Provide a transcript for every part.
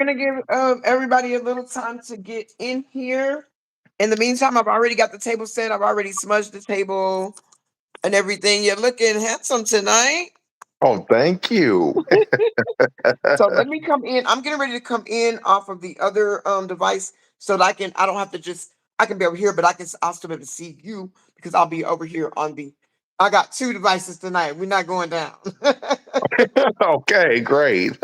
Gonna give everybody a little time to get in here. In the meantime, I've already got the table set. I've already smudged the table and everything. You're looking handsome tonight. Oh, thank you. So let me come in. I'm getting ready to come in off of the other device so that I don't have to just I can be over here, but I'll still be able to see you because I'll be over here on the I got two devices tonight. We're not going down. Okay, great.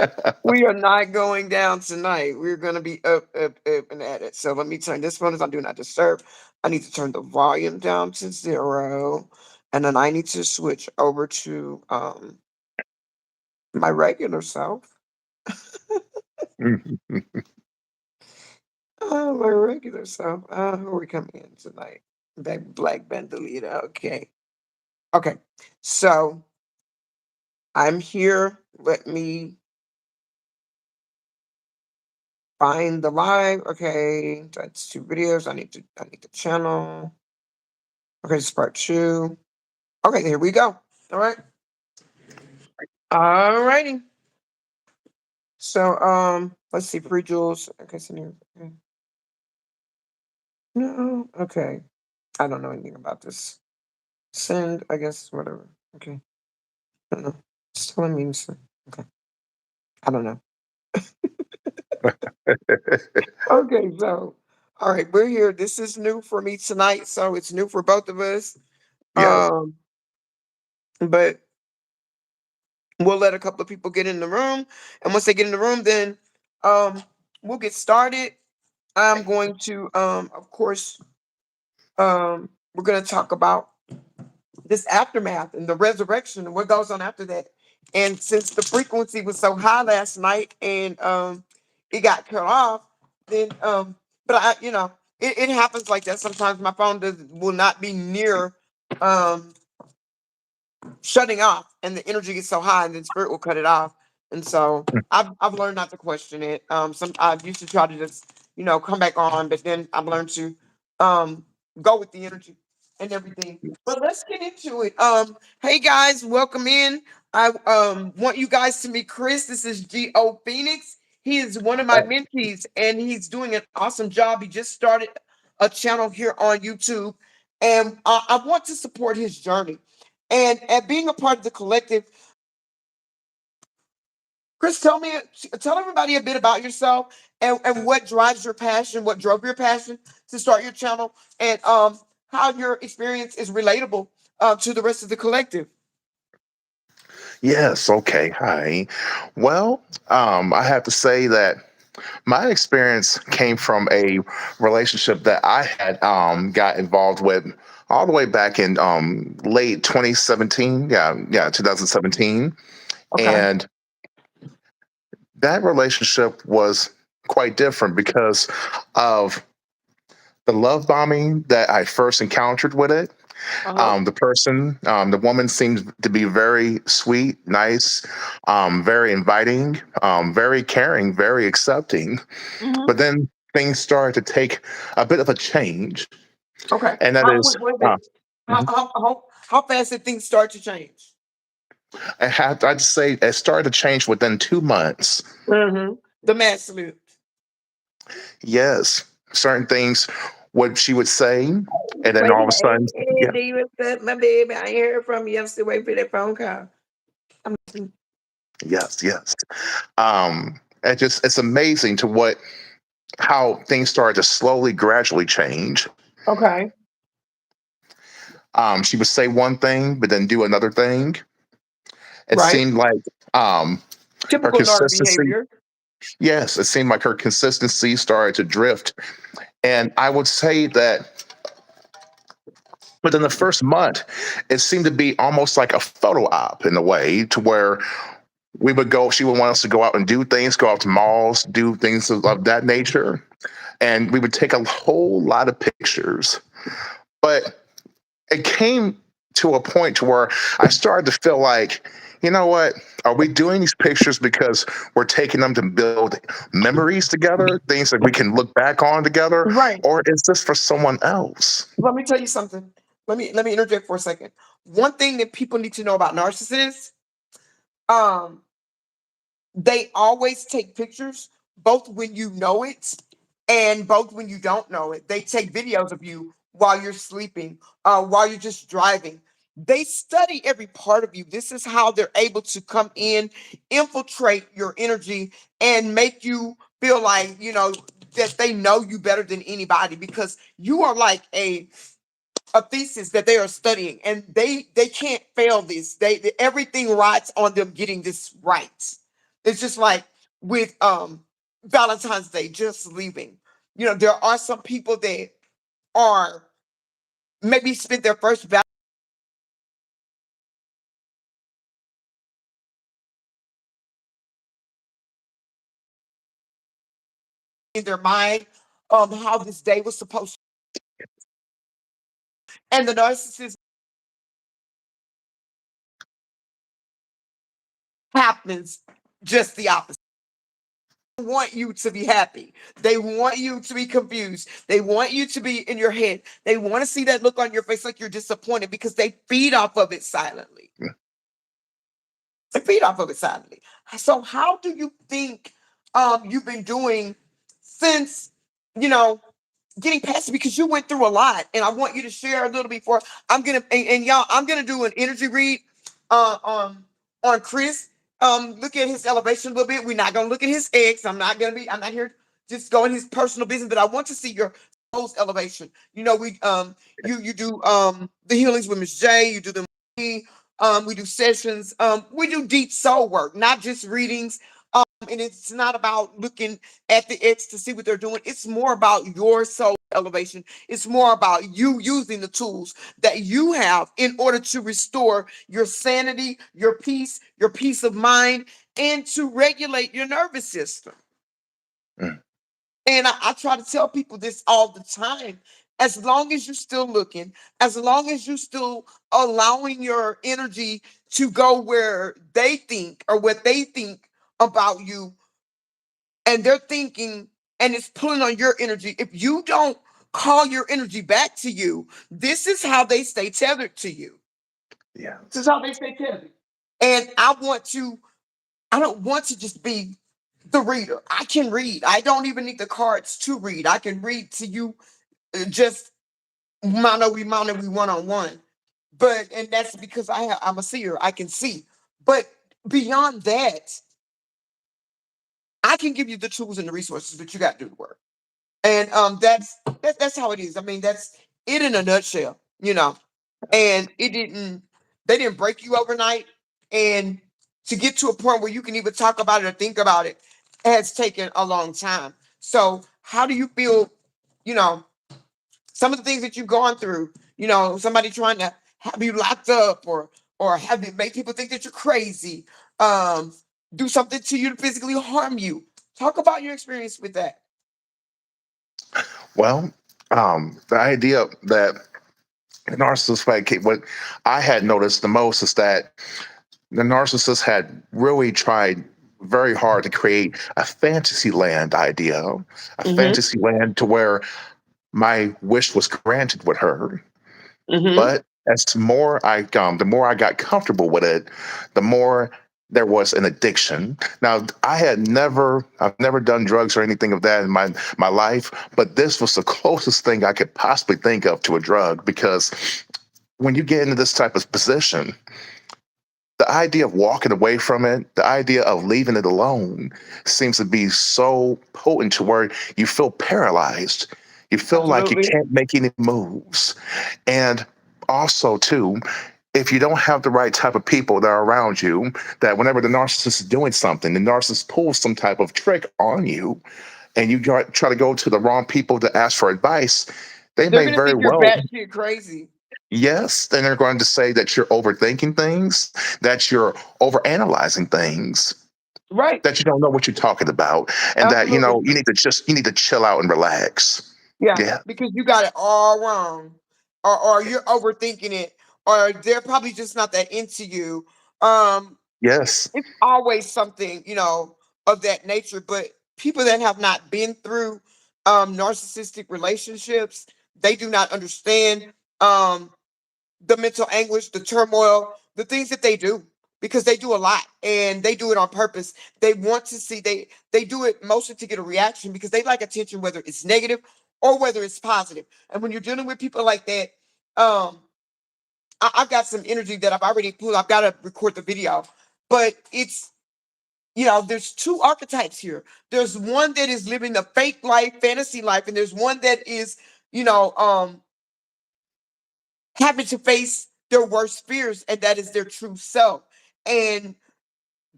We are not going down tonight. We're gonna be up and at it. So let me turn this phone is on do not disturb. I need to turn the volume down to 0. And then I need to switch over to my regular self. My regular self. Who are we coming in tonight? That black bandolita. Okay. Okay. So I'm here. Let me find the live. Okay. That's two videos. I need the channel. Okay, this is part two. Okay, here we go. All right. All righty. So let's see, free jewels. Okay, so here. Okay. No, okay. I don't know anything about this. Send, I guess, whatever. Okay. I don't know. It's telling me to send. Okay. I don't know. Okay, so all right, we're here. This is new for me tonight, so it's new for both of us. Yep. Um, but we'll let a couple of people get in the room, and once they get in the room, then um we'll get started. I'm going to of course we're going to talk about this aftermath and the resurrection and what goes on after that. And since the frequency was so high last night and it got cut off, then but I it happens like that sometimes. My phone will not be near um shutting off, and the energy gets so high and then spirit will cut it off. And so I've learned not to question it. Some I used to try to just come back on, but then I've learned to um go with the energy and everything. But let's get into it. Hey guys, welcome in. I want you guys to meet Chris. This is Go Phoenix. He is one of my mentees, and he's doing an awesome job. He just started a channel here on YouTube, and I want to support his journey. And at being a part of the collective, Chris, tell everybody a bit about yourself and what drives your passion, what drove your passion to start your channel, and how your experience is relatable to the rest of the collective. Yes, okay. Hi. Well, I have to say that my experience came from a relationship that I had got involved with all the way back in late 2017. Yeah, 2017. Okay. And that relationship was quite different because of the love bombing that I first encountered with it. Uh huh. The woman seemed to be very sweet, nice, very inviting, very caring, very accepting. Hmm. But then things started to take a bit of a change, Okay. and that is, Wait a minute. mhm. How fast did things start to change? I'd say it started to change within 2 months. Hmm. The mass salute. Yes, certain things, what she would say, and then Wait a all of a minute. sudden, Hey, yeah, D, what's up, my baby? I ain't heard from you. I'm still waiting for that phone call. I'm listening. yes, yes. It's amazing to what how things started to slowly, gradually change. Okay. She would say one thing, but then do another thing. It Right. seemed like um, her Typical narc consistency. behavior. Yes, it seemed like her consistency started to drift. And I would say that within the first month, it seemed to be almost like a photo op in a way, to where we would go, she would want us to go out and do things, go out to malls, do things of that nature. And we would take a whole lot of pictures. But it came to a point to where I started to feel like, you know what? Are we doing these pictures because we're taking them to build memories together, things that we can look back on together, Right. or is this for someone else? Let me tell you something. Let me interject for a second. One thing that people need to know about narcissists, um, they always take pictures both when you know it and both when you don't know it. They take videos of you while you're sleeping, while you're just driving. They study every part of you. This is how they're able to come in, infiltrate your energy, and make you feel like, that they know you better than anybody, because you are like a thesis that they are studying, and they can't fail this. Everything rides on them getting this right. It's just like with Valentine's Day just leaving. There are some people that are maybe spent their first in their mind how this day was supposed to, and the narcissist happens just the opposite. Want you to be happy. They want you to be confused. They want you to be in your head. They want to see that look on your face like you're disappointed, because they feed off of it silently. They feed off of it silently. So how do you think you've been doing since, you know, getting past it, because you went through a lot, and I want you to share a little before I'm gonna and y'all, I'm gonna do an energy read uh, um on Chris. Look at his elevation a little bit. We're not gonna look at his ex. I'm not here just going his personal business, but I want to see your soul's elevation. We you do the healings with Miss J, you do them, we do sessions, we do deep soul work, not just readings. And it's not about looking at the X to see what they're doing. It's more about your soul elevation. It's more about you using the tools that you have in order to restore your sanity, your peace of mind, and to regulate your nervous system. Mm. And I try to tell people this all the time. As long as you're still looking, as long as you're still allowing your energy to go where they think, or what they think about you, and they're thinking, and it's pulling on your energy. If you don't call your energy back to you, this is how they stay tethered to you. This is Yes. how they stay tethered. And I don't want to just be the reader. I can read. I don't even need the cards to read. I can read to you, just we one on one. But and that's because I'm a seer. I can see. But beyond that, I can give you the tools and the resources, but you got to do the work. And that's how it is. I mean, that's it in a nutshell. And they didn't break you overnight. And to get to a point where you can even talk about it or think about it has taken a long time. So how do you feel, you know, some of the things that you've gone through, somebody trying to have you locked up, or have you make people think that you're crazy, um, do something to you to physically harm you. Talk about your experience with that. Well, the idea that the narcissist, like what I had noticed the most is that the narcissist had really tried very hard to create a fantasy land idea, a Mm-hmm. fantasy land to where my wish was granted with her. Mm-hmm. But the more I got comfortable with it, the more there was an addiction. Now, I've never done drugs or anything of that in my life, but this was the closest thing I could possibly think of to a drug, because when you get into this type of position, the idea of walking away from it, the idea of leaving it alone seems to be so potent to where you feel paralyzed. You feel like you Absolutely. can't make any moves. And also, too, if you don't have the right type of people that are around you, that whenever the narcissist is doing something, the narcissist pulls some type of trick on you, and you try to go to the wrong people to ask for advice, they They're may gonna very think you're well, batshit crazy. yes, then they're going to say that you're overthinking things, that you're overanalyzing things, Right. that you don't know what you're talking about, and that Absolutely. you need to chill out and relax. Yeah. Yeah. Because you got it all wrong. Or you're overthinking it, or they're probably just not that into you. Um, Yes. it's always something, of that nature. But people that have not been through narcissistic relationships, they do not understand um the mental anguish, the turmoil, the things that they do. because they do a lot and they do it on purpose. They want to see they do it mostly to get a reaction because they like attention, whether it's negative or whether it's positive. And when you're dealing with people like that, um, I've got some energy that I've already pulled. I've got to record the video, but it's there's two archetypes here. There's one that is living the fake life, fantasy life, and there's one that is, you know, um, having to face their worst fears, and that is their true self. And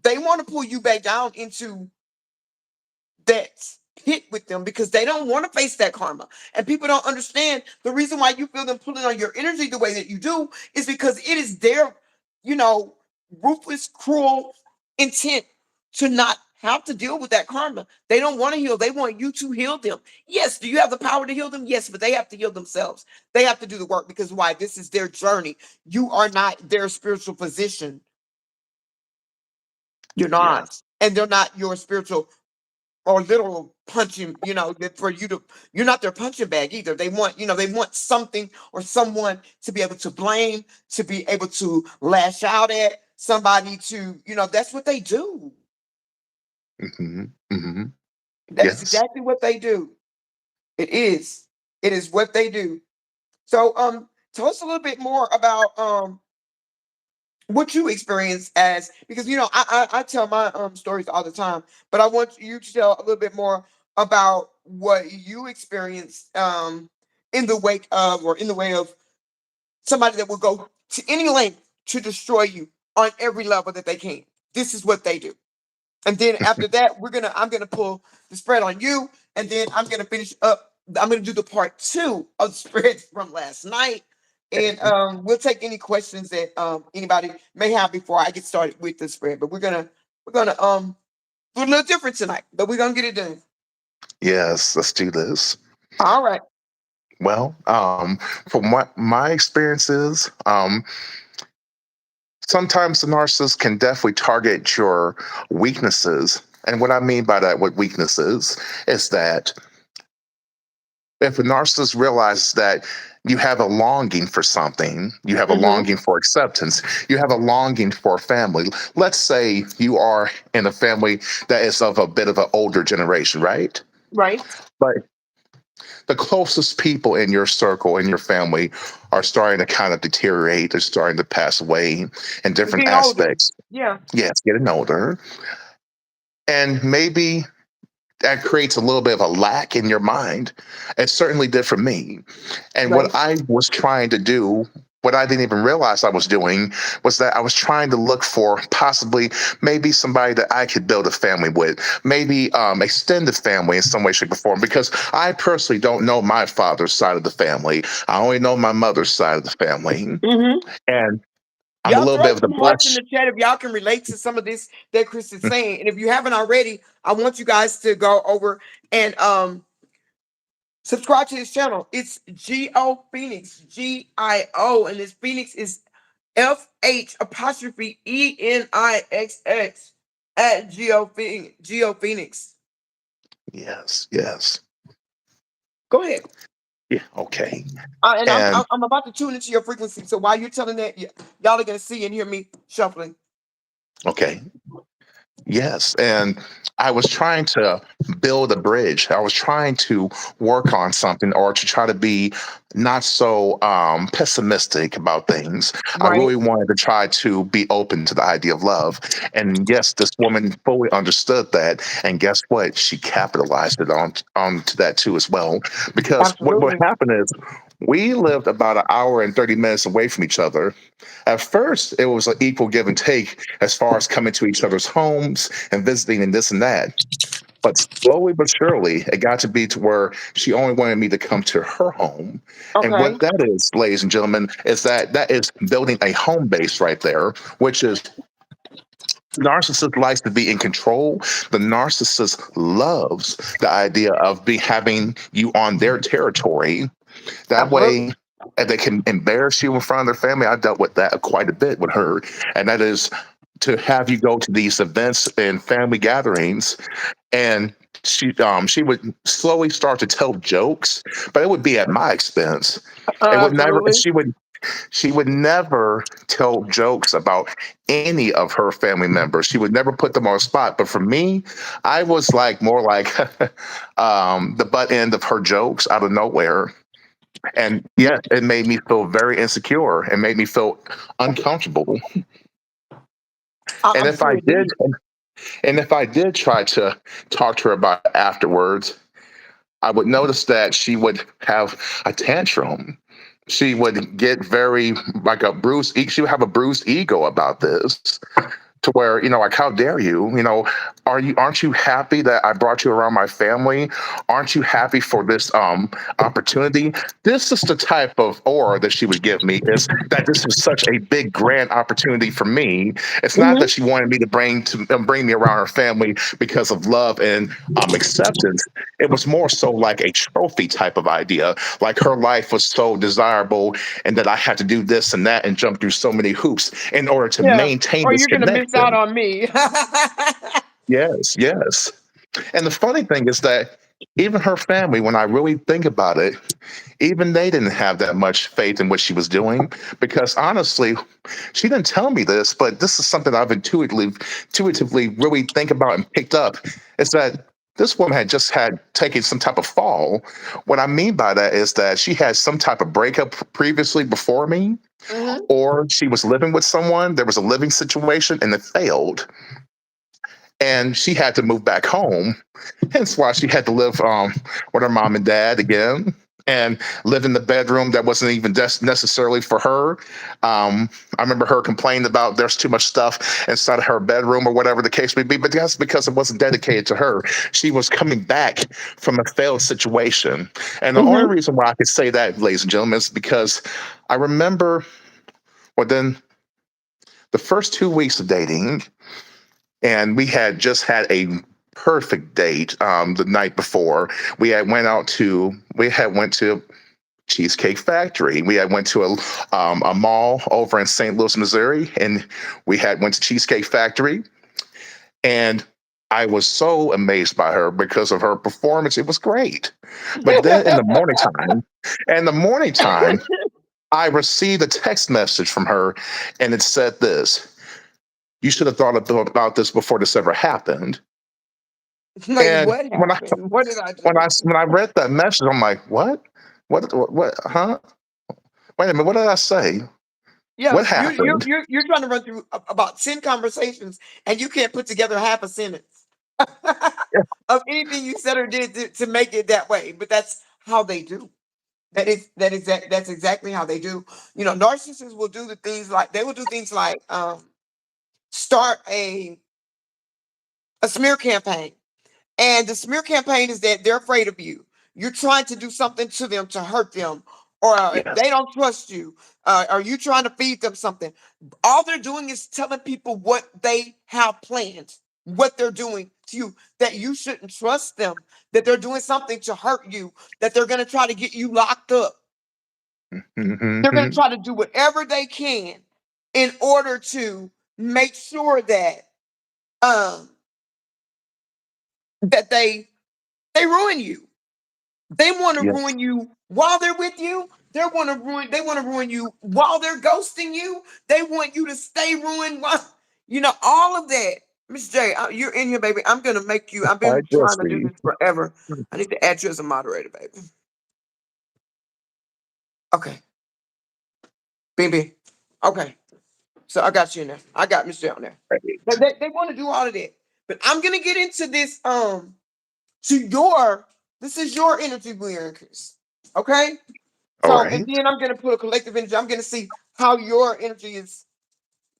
they want to pull you back down into that pit with them because they don't want to face that karma. And people don't understand the reason why you feel them pulling on your energy the way that you do is because it is their, you know, ruthless, cruel intent to not have to deal with that karma. They don't want to heal. They want you to heal them. Yes, do you have the power to heal them? Yes, but they have to heal themselves. They have to do the work because why? This is their journey. You are not their spiritual position. You're Yes. not. And they're not your spiritual or literal punching, that for you to, you're not their punching bag either. They want something or someone to be able to blame, to be able to lash out at somebody to, that's what they do. Hmm. Hmm. That is Yes. exactly what they do. It is. It is what they do. So tell us a little bit more about what you experience as because I tell my stories all the time, but I want you to tell a little bit more about what you experienced in the wake of or in the way of somebody that will go to any length to destroy you on every level that they can. This is what they do. And then after that, I'm gonna pull the spread on you, and then I'm gonna finish up. I'm gonna do the part two of the spread from last night, and Okay. we'll take any questions that anybody may have before I get started with the spread. But we're gonna do a little different tonight, but we're gonna get it done. Yes, let's do this. All right. Well, from what my experience is, sometimes the narcissist can definitely target your weaknesses. And what I mean by that, what weaknesses, is that if a narcissist realizes that you have a longing for something, you have a Mm-hmm. longing for acceptance, you have a longing for a family. Let's say you are in a family that is of a bit of an older generation, right? Right. But the closest people in your circle, in your family, are starting to kind of deteriorate. They're starting to pass away in different Getting older. aspects. Yeah. Yes, getting older. And maybe that creates a little bit of a lack in your mind. It certainly did for me. And what Right. I was trying to do, what I didn't even realize I was doing, was that I was trying to look for possibly maybe somebody that I could build a family with, maybe extended family in some way, shape, or form. Because I personally don't know my father's side of the family. I only know my mother's side of the family, Mm-hmm. and I'm a Y'all little throw bit of the some hearts in blush. the chat if y'all can relate to some of this that Chris is saying. And if you haven't already, I want you guys to go over and subscribe to his channel. It's G-O Phoenix, G-I-O, and this Phoenix is F-H apostrophe E-N-I-X-X at Geo Phoenix. Yes, yes. Go ahead. Yeah, okay. And And I'm about to tune into your frequency. So while you're telling that, y'all are gonna see and hear me shuffling. okay. Yes, and I was trying to build a bridge. I was trying to work on something or to try to be not so pessimistic about things. I Right. really wanted to try to be open to the idea of love. And yes, this woman fully understood that. And guess what? She capitalized it on to that too as well. Because what Absolutely. happened is we lived about an hour and 30 minutes away from each other. At first, it was an equal give and take as far as coming to each other's homes and visiting and this and that. But slowly but surely, it got to be to where she only wanted me to come to her home. And Okay. what that is, ladies and gentlemen, is that is building a home base right there, which is the narcissist likes to be in control. The narcissist loves the idea of having you on their territory. That Absolutely. way, if they can embarrass you in front of their family, I've dealt with that quite a bit with her. And that is to have you go to these events and family gatherings, and she would slowly start to tell jokes, but it would be at my expense. It would never. Absolutely. She would never tell jokes about any of her family members. She would never put them on the spot. But for me, I was like more like the butt end of her jokes out of nowhere. And yeah, it made me feel very insecure. It made me feel uncomfortable. And I'm if I sure it did, did. and if I did try to talk to her about it afterwards, I would notice that she would have a tantrum. She would get very like a bruised. She would have a bruised ego about this, to where like, how dare you? Aren't you happy that I brought you around my family? Aren't you happy for this opportunity? This is the type of aura that she would give me, is that this is such a big grand opportunity for me. It's not that Hmm. she wanted me to bring me around her family because of love and acceptance. It was more so like a trophy type of idea, like her life was so desirable, and that I had to do this and that and jump through so many hoops in order to Yeah. maintain Or this you're gonna miss out connection. on me. Yes, yes. And the funny thing is that even her family, when I really think about it, even they didn't have that much faith in what she was doing. Because honestly, she didn't tell me this, but this is something I've intuitively really think about and picked up, is that this woman had just had taken some type of fall. What I mean by that is that she had some type of breakup previously before me, Hmm. or she was living with someone. There was a living situation and it failed, and she had to move back home. Hence why she had to live with her mom and dad again, and live in the bedroom that wasn't even necessarily for her. I remember her complaining about there's too much stuff inside of her bedroom or whatever the case may be, but that's because it wasn't dedicated to her. She was coming back from a failed situation. And the only Hmm. reason why I could say that, ladies and gentlemen, is because I remember, well, then the first 2 weeks of dating, and we had just had a perfect date the night before. We had went to Cheesecake Factory. We had went to a mall over in St. Louis, Missouri, and we had went to Cheesecake Factory. And I was so amazed by her because of her performance. It was great. But then in the morning time, I received a text message from her, and it said this: "You should have thought about this before this ever happened." Like, And what happened? What did I do? when I read that message, I'm like, what? What? Huh? Wait a minute. What did I say? Yeah, What you're happened? you're you're trying to run through about 10 conversations, and you can't put together half a sentence of anything you said or did to make it that way. But that's how they do. That's exactly how they do. Narcissists will do the things like they will do things like start a smear campaign. And the smear campaign is that they're afraid of you. You're trying to do something to them to hurt them, or if Yes. they don't trust you, are you trying to feed them something? All they're doing is telling people what they have planned, what they're doing to you, that you shouldn't trust them, that they're doing something to hurt you, that they're going to try to get you locked up. They're going to Hmm. try to do whatever they can in order to make sure um, that they ruin you. They want to Yes. ruin you while they're with you. They want to ruin you while they're ghosting you. They want you to stay ruined while all of that. Miss J, you're in here, baby. I'm gonna make you. I've I been trying just to do see. this forever. I need to add you as a moderator, baby. Okay, baby. Okay, so I got you in there. I got Miss J on there. But they want to do all of that. But I'm gonna get into this. To your This is your energy clearance. Okay. All So, and right. then I'm going to put a collective energy. I'm going to see how your energy is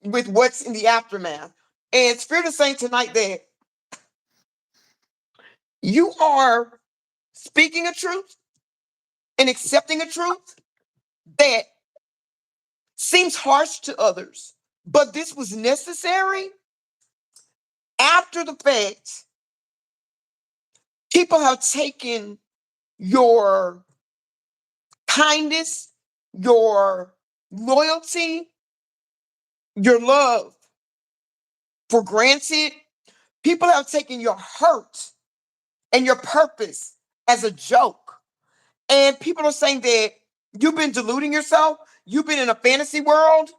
with what's in the aftermath. And Spirit is saying tonight that you are speaking a truth and accepting a truth that seems harsh to others, but this was necessary. After the fact, people have taken your kindness, your loyalty, your love for granted. People have taken your hurt and your purpose as a joke. And people are saying that You've been deluding yourself. You've been in a fantasy world.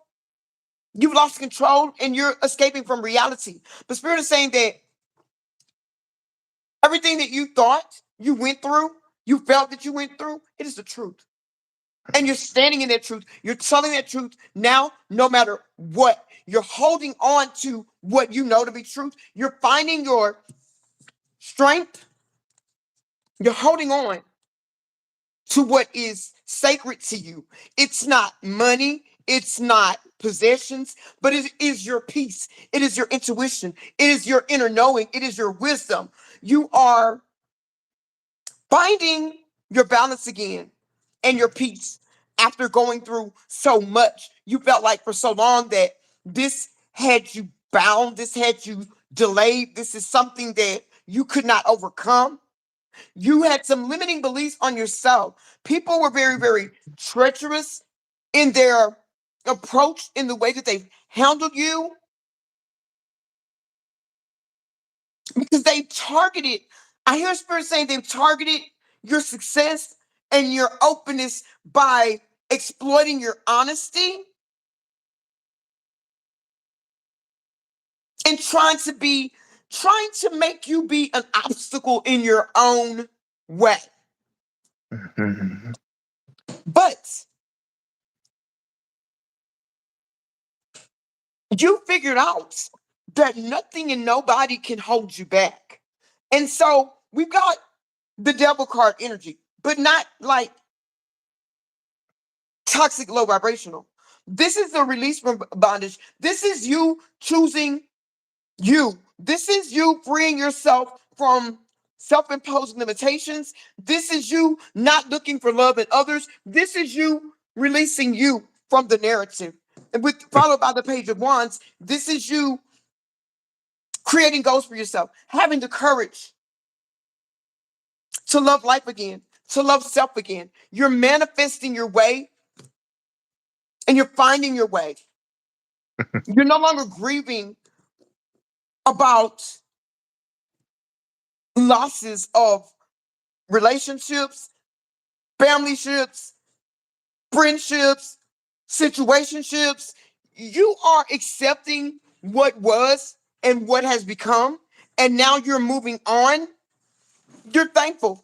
You've lost control and you're escaping from reality. The Spirit is saying that everything that you thought you went through, you felt that you went through, it is the truth. And you're standing in that truth. You're telling that truth now, no matter what. You're holding on to what you know to be truth. You're finding your strength. You're holding on to what is sacred to you. It's not money, it's not possessions, but it is your peace. It is your intuition. It is your inner knowing. It is your wisdom. You are finding your balance again and your peace after going through so much. You felt like for so long that this had you bound, this had you delayed. This is something that you could not overcome. You had some limiting beliefs on yourself. People were very, very treacherous in their approach, in the way that they handled you, because they targeted, I hear Spirit saying they've targeted your success and your openness by exploiting your honesty and trying to make you be an obstacle in your own way. Mhm. But you figured out that nothing and nobody can hold you back. And so we've got the devil card energy, but not like toxic, low vibrational. This is the release from bondage. This is you choosing you. This is you freeing yourself from self imposed limitations. This is you not looking for love in others. This is you releasing you from the narrative. And with followed by the Page of Wands, this is you creating goals for yourself, having the courage to love life again, to love self again. You're manifesting your way and you're finding your way. You're no longer grieving about losses of relationships, family ships, friendships, situationships. You are accepting what was and what has become, and now you're moving on. You're thankful.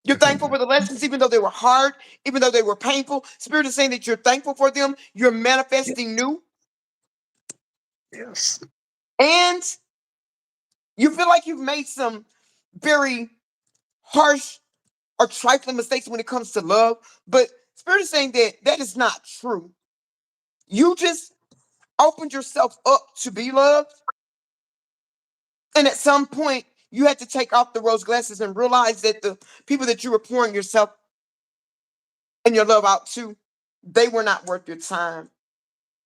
You're thankful for the lessons, even though they were hard, even though they were painful. Spirit is saying that you're thankful for them. You're manifesting Yes. new, Yes. and you feel like you've made some very harsh or trifling mistakes when it comes to love. But Spirit is saying that that is not true. You just opened yourself up to be loved. And at some point, you had to take off the rose glasses and realize that the people that you were pouring yourself and your love out to, they were not worth your time.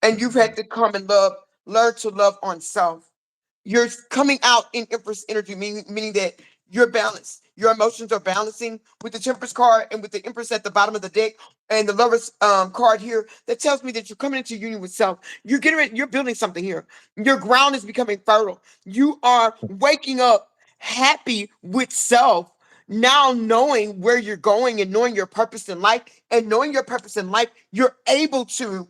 And you've had to come and learn to love on self. You're coming out in Empress energy, meaning that you're balanced. Your emotions are balancing with the Temperance card and with the Empress at the bottom of the deck and the Lovers card here. That tells me that you're coming into union with self. You're getting ready, you're building something here. Your ground is becoming fertile. You are waking up happy with self. Now knowing where you're going and knowing your purpose in life, and knowing your purpose in life, you're able to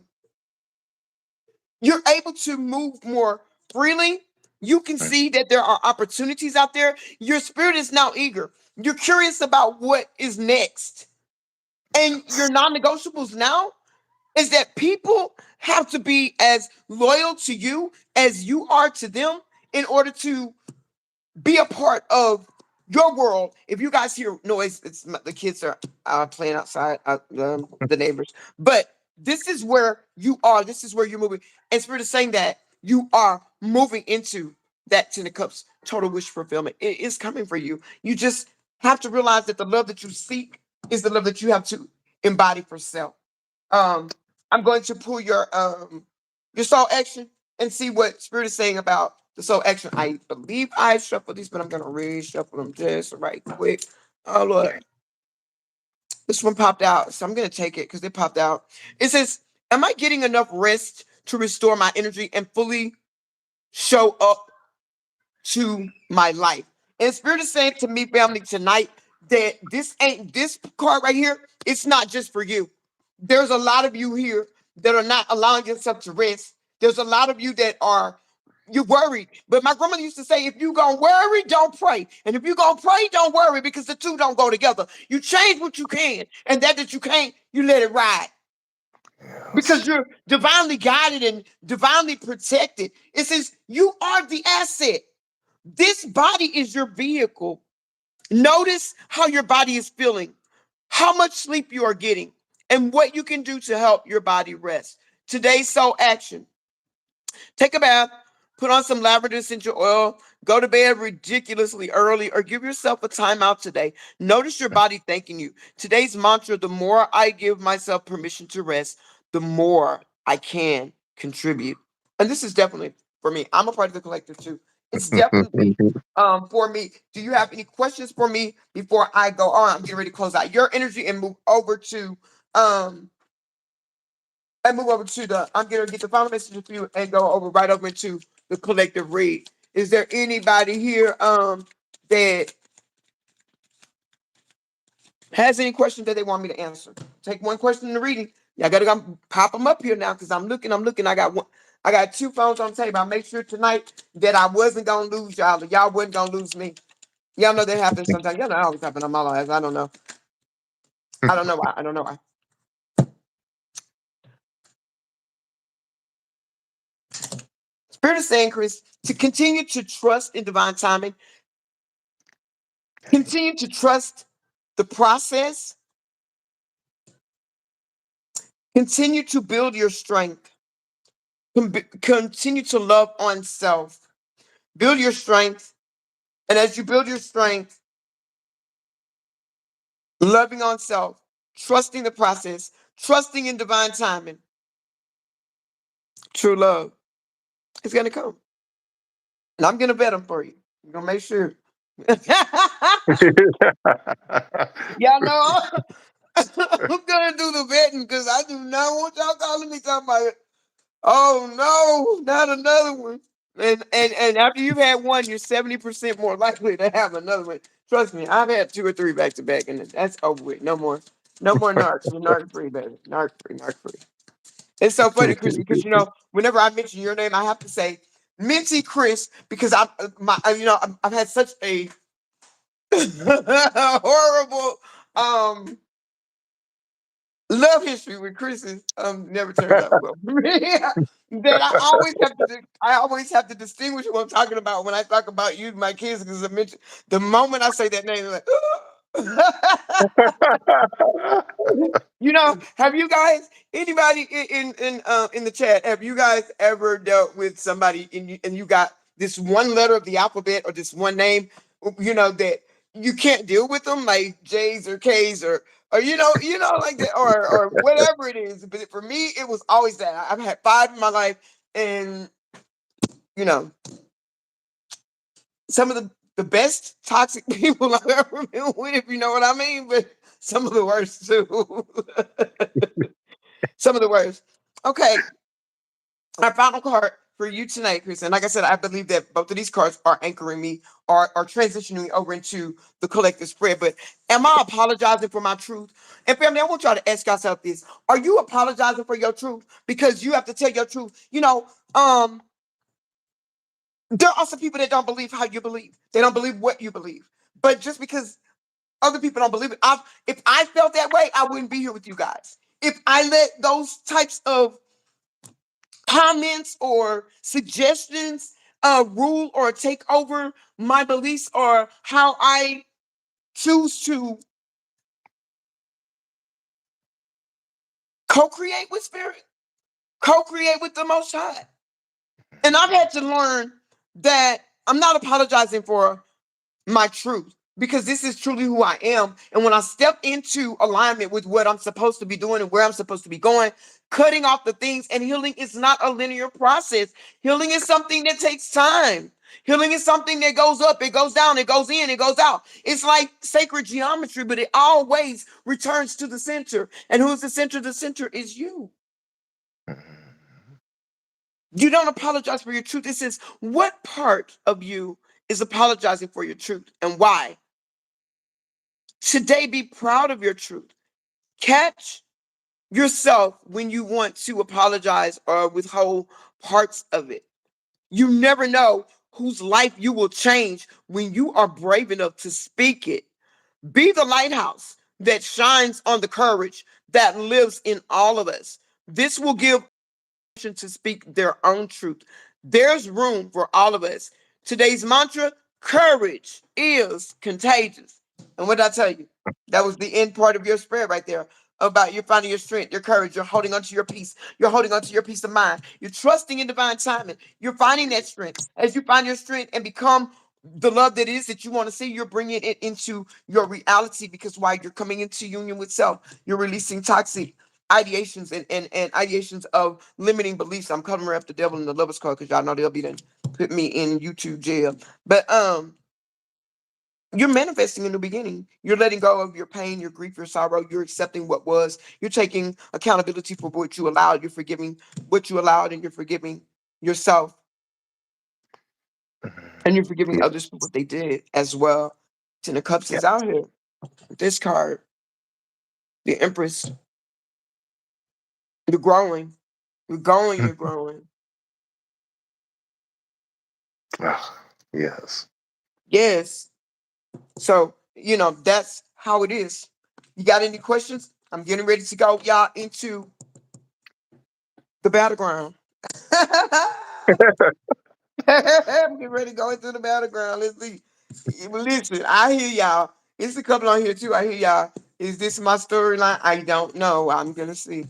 move more freely. You can Right. see that there are opportunities out there. Your spirit is now eager. You're curious about what is next. And your Yes. non-negotiables now is that people have to be as loyal to you as you are to them in order to be a part of your world. If you guys hear noise, the kids are playing outside, the neighbors. But this is where you are. This is where you're moving. And Spirit is saying that you are moving into that Ten of Cups total wish fulfillment. It is coming for you. You just have to realize that the love that you seek is the love that you have to embody for self. Um, I'm going to pull your soul action and see what Spirit is saying about the soul action. I believe I shuffled these, but I'm gonna reshuffle them just right quick. Oh Lord, Okay. this one popped out, so I'm gonna take it because it popped out. It says, "Am I getting enough rest to restore my energy and fully show up to my life?" And Spirit is saying to me, family, tonight, that this card right here, it's not just for you. There's a lot of you here that are not allowing yourself to rest. There's a lot of you that are you worried. But my grandmother used to say, if you gonna worry, don't pray. And if you gonna pray, don't worry, because the two don't go together. You change what you can, and that you can't, you let it ride. Because Yes. you're divinely guided and divinely protected. It says you are the asset. This body is your vehicle. Notice how your body is feeling, how much sleep you are getting, and what you can do to help your body rest. Today's soul action: take a bath, put on some lavender essential oil, go to bed ridiculously early, or give yourself a timeout today. Notice your body thanking you. Today's mantra: the more I give myself permission to rest, the more I can contribute. And this is definitely for me. I'm a part of the collective too. It's definitely for me. Do you have any questions for me before I go on? I'm getting ready to close out your energy um and move over to the, I'm going to get the final message for you and go over right over into the collective read. Is there anybody here that has any questions that they want me to answer? Take one question in the reading. Yeah, I gotta go pop them up here now because I'm looking. I got one. I got two phones on the table. I make sure tonight that I wasn't gonna lose y'all, and y'all wasn't gonna lose me. Y'all know that happens sometimes. Y'all know it always happen on my life. I don't know. I don't know why. I don't know why. Spirit is saying, Chris, to continue to trust in divine timing, continue to trust the process, continue to build your strength, continue to love on self, build your strength. And as you build your strength, loving on self, trusting the process, trusting in divine timing, true love is going to come. And I'm going to bet them for you. I'm going to make sure. Y'all know I'm going to do the betting because I do not want y'all calling me talking about, oh no, not another one. And after you've had one, you're 70% more likely to have another one. Trust me, I've had two or three back to back, and that's over with. No more, no more narcs. You're narc free, baby. Narc free, narc free. It's so funny, Chris, because whenever I mention your name, I have to say Minty Chris because I've had such a horrible love history with Chris's never turned out well for me. That I always have to distinguish what I'm talking about when I talk about you, my kids, because I mentioned the moment I say that name, they're like, have you guys, anybody in the chat, have you guys ever dealt with somebody and you got this one letter of the alphabet or this one name, that you can't deal with them, like J's or K's or like that, or whatever it is. But for me, it was always that. I've had five in my life, and you know, some of the best toxic people I've ever been with, if you know what I mean, but some of the worst too. Some of the worst. Okay, our final card for you tonight, Chris. And like I said, I believe that both of these cards are anchoring me or are transitioning me over into the collective spread. But am I apologizing for my truth? And family, I want y'all to ask yourself this. Are you apologizing for your truth? Because you have to tell your truth. There are some people that don't believe how you believe. They don't believe what you believe. But just because other people don't believe it, if I felt that way, I wouldn't be here with you guys. If I let those types of comments or suggestions rule or take over my beliefs or how I choose to co-create with spirit, co-create with the Most High. And I've had to learn that I'm not apologizing for my truth because this is truly who I am. And when I step into alignment with what I'm supposed to be doing and where I'm supposed to be going, cutting off the things, and healing is not a linear process. Healing is something that takes time. Healing is something that goes up, it goes down, it goes in, it goes out. It's like sacred geometry, but it always returns to the center. And who's the center? The center is you. You don't apologize for your truth. It says, what part of you is apologizing for your truth and why? Today, be proud of your truth. Catch yourself when you want to apologize or withhold parts of it. You never know whose life you will change when you are brave enough to speak it. Be the lighthouse that shines on the courage that lives in all of us. This will give to speak their own truth. There's room for all of us. Today's mantra: courage is contagious. And what did I tell you? That was the end part of your spread right there about you're finding your strength, your courage, you're holding on to your peace, you're holding on to your peace of mind, you're trusting in divine timing, you're finding that strength. As you find your strength and become the love that is that you want to see, you're bringing it into your reality because while you're coming into union with self, you're releasing toxic ideations and ideations of limiting beliefs. I'm covering up the devil in the lover's card because y'all know they'll be done put me in YouTube jail. But you're manifesting in the beginning. You're letting go of your pain, your grief, your sorrow. You're accepting what was. You're taking accountability for what you allowed. You're forgiving what you allowed, and you're forgiving yourself, and you're forgiving Yeah. others for what they did as well. Ten of Cups Yeah. is out here. This card, the Empress. You're growing. You're going. You're growing. Ah, yes. Yes. So, that's how it is. You got any questions? I'm getting ready to go, y'all, into the battleground. I'm getting ready to go into the battleground. Let's see. Listen, I hear y'all. It's a couple on here too. I hear y'all. Is this my storyline? I don't know. I'm gonna see.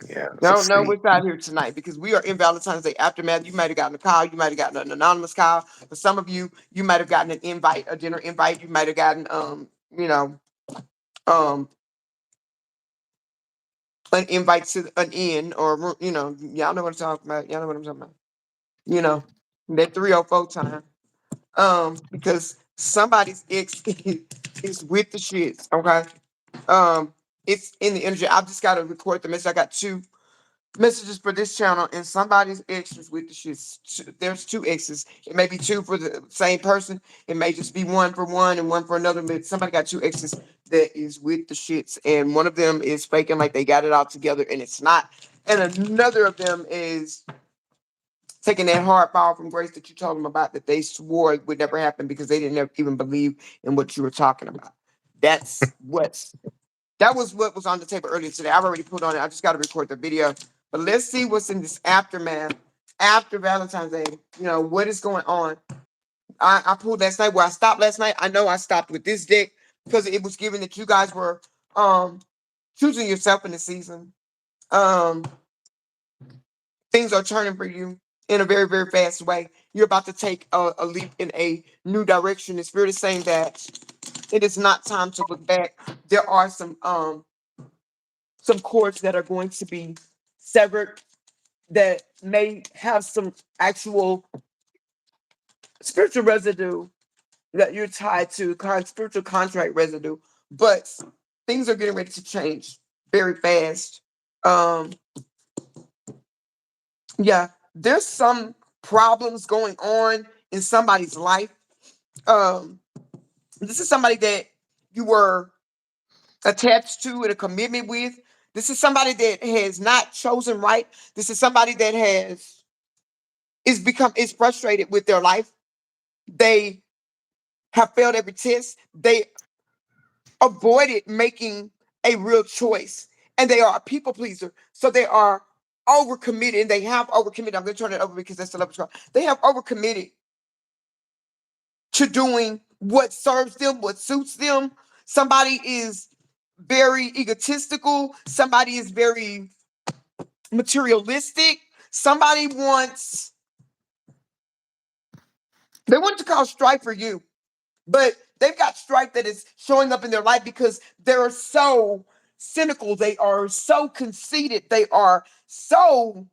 Yes. Let's Don't know see. what's out here tonight because we are in Valentine's Day aftermath. You might have gotten a call. You might have gotten an anonymous call. For some of you, you might have gotten an invite, a dinner invite. You might have gotten, um, an invite to an inn or y'all know what I'm talking about. Y'all know what I'm talking about. You know, that 304 time. Because somebody's ex is with the shits. Okay. It's in the energy. I've just gotta record the message. I got two messages for this channel, and somebody's ex is with the shits. There's two exes. It may be two for the same person. It may just be one for one and one for another. But somebody got two exes that is with the shits, and one of them is faking like they got it all together, and it's not. And another of them is taking that hard fall from grace that you told them about that they swore would never happen because they didn't even believe in what you were talking about. That's what's that was what was on the table earlier today. I've already put on it. I just got to record the video. But let's see what's in this aftermath after Valentine's Day. What is going on? I pulled last night where I stopped last night. I know I stopped with this deck because it was given that you guys were choosing yourself in the season. Um, things are turning for you in a very, very fast way. You're about to take a leap in a new direction. It's really saying that it is not time to look back. There are some cords that are going to be severed that may have some actual spiritual residue that you're tied to, spiritual contract residue. But things are getting ready to change very fast. Um, yeah, there's some problems going on in somebody's life. Um, this is somebody that you were attached to and a commitment with. This is somebody that has not chosen right. This is somebody that is frustrated with their life. They have failed every test. They avoided making a real choice. And they are a people pleaser. So they are overcommitted and they have overcommitted. I'm going to turn it over because that's the level. They have overcommitted to doing what serves them, what suits them. Somebody is very egotistical. Somebody is very materialistic. Somebody they want to cause strife for you, but they've got strife that is showing up in their life because they're so cynical. They are so conceited. They are so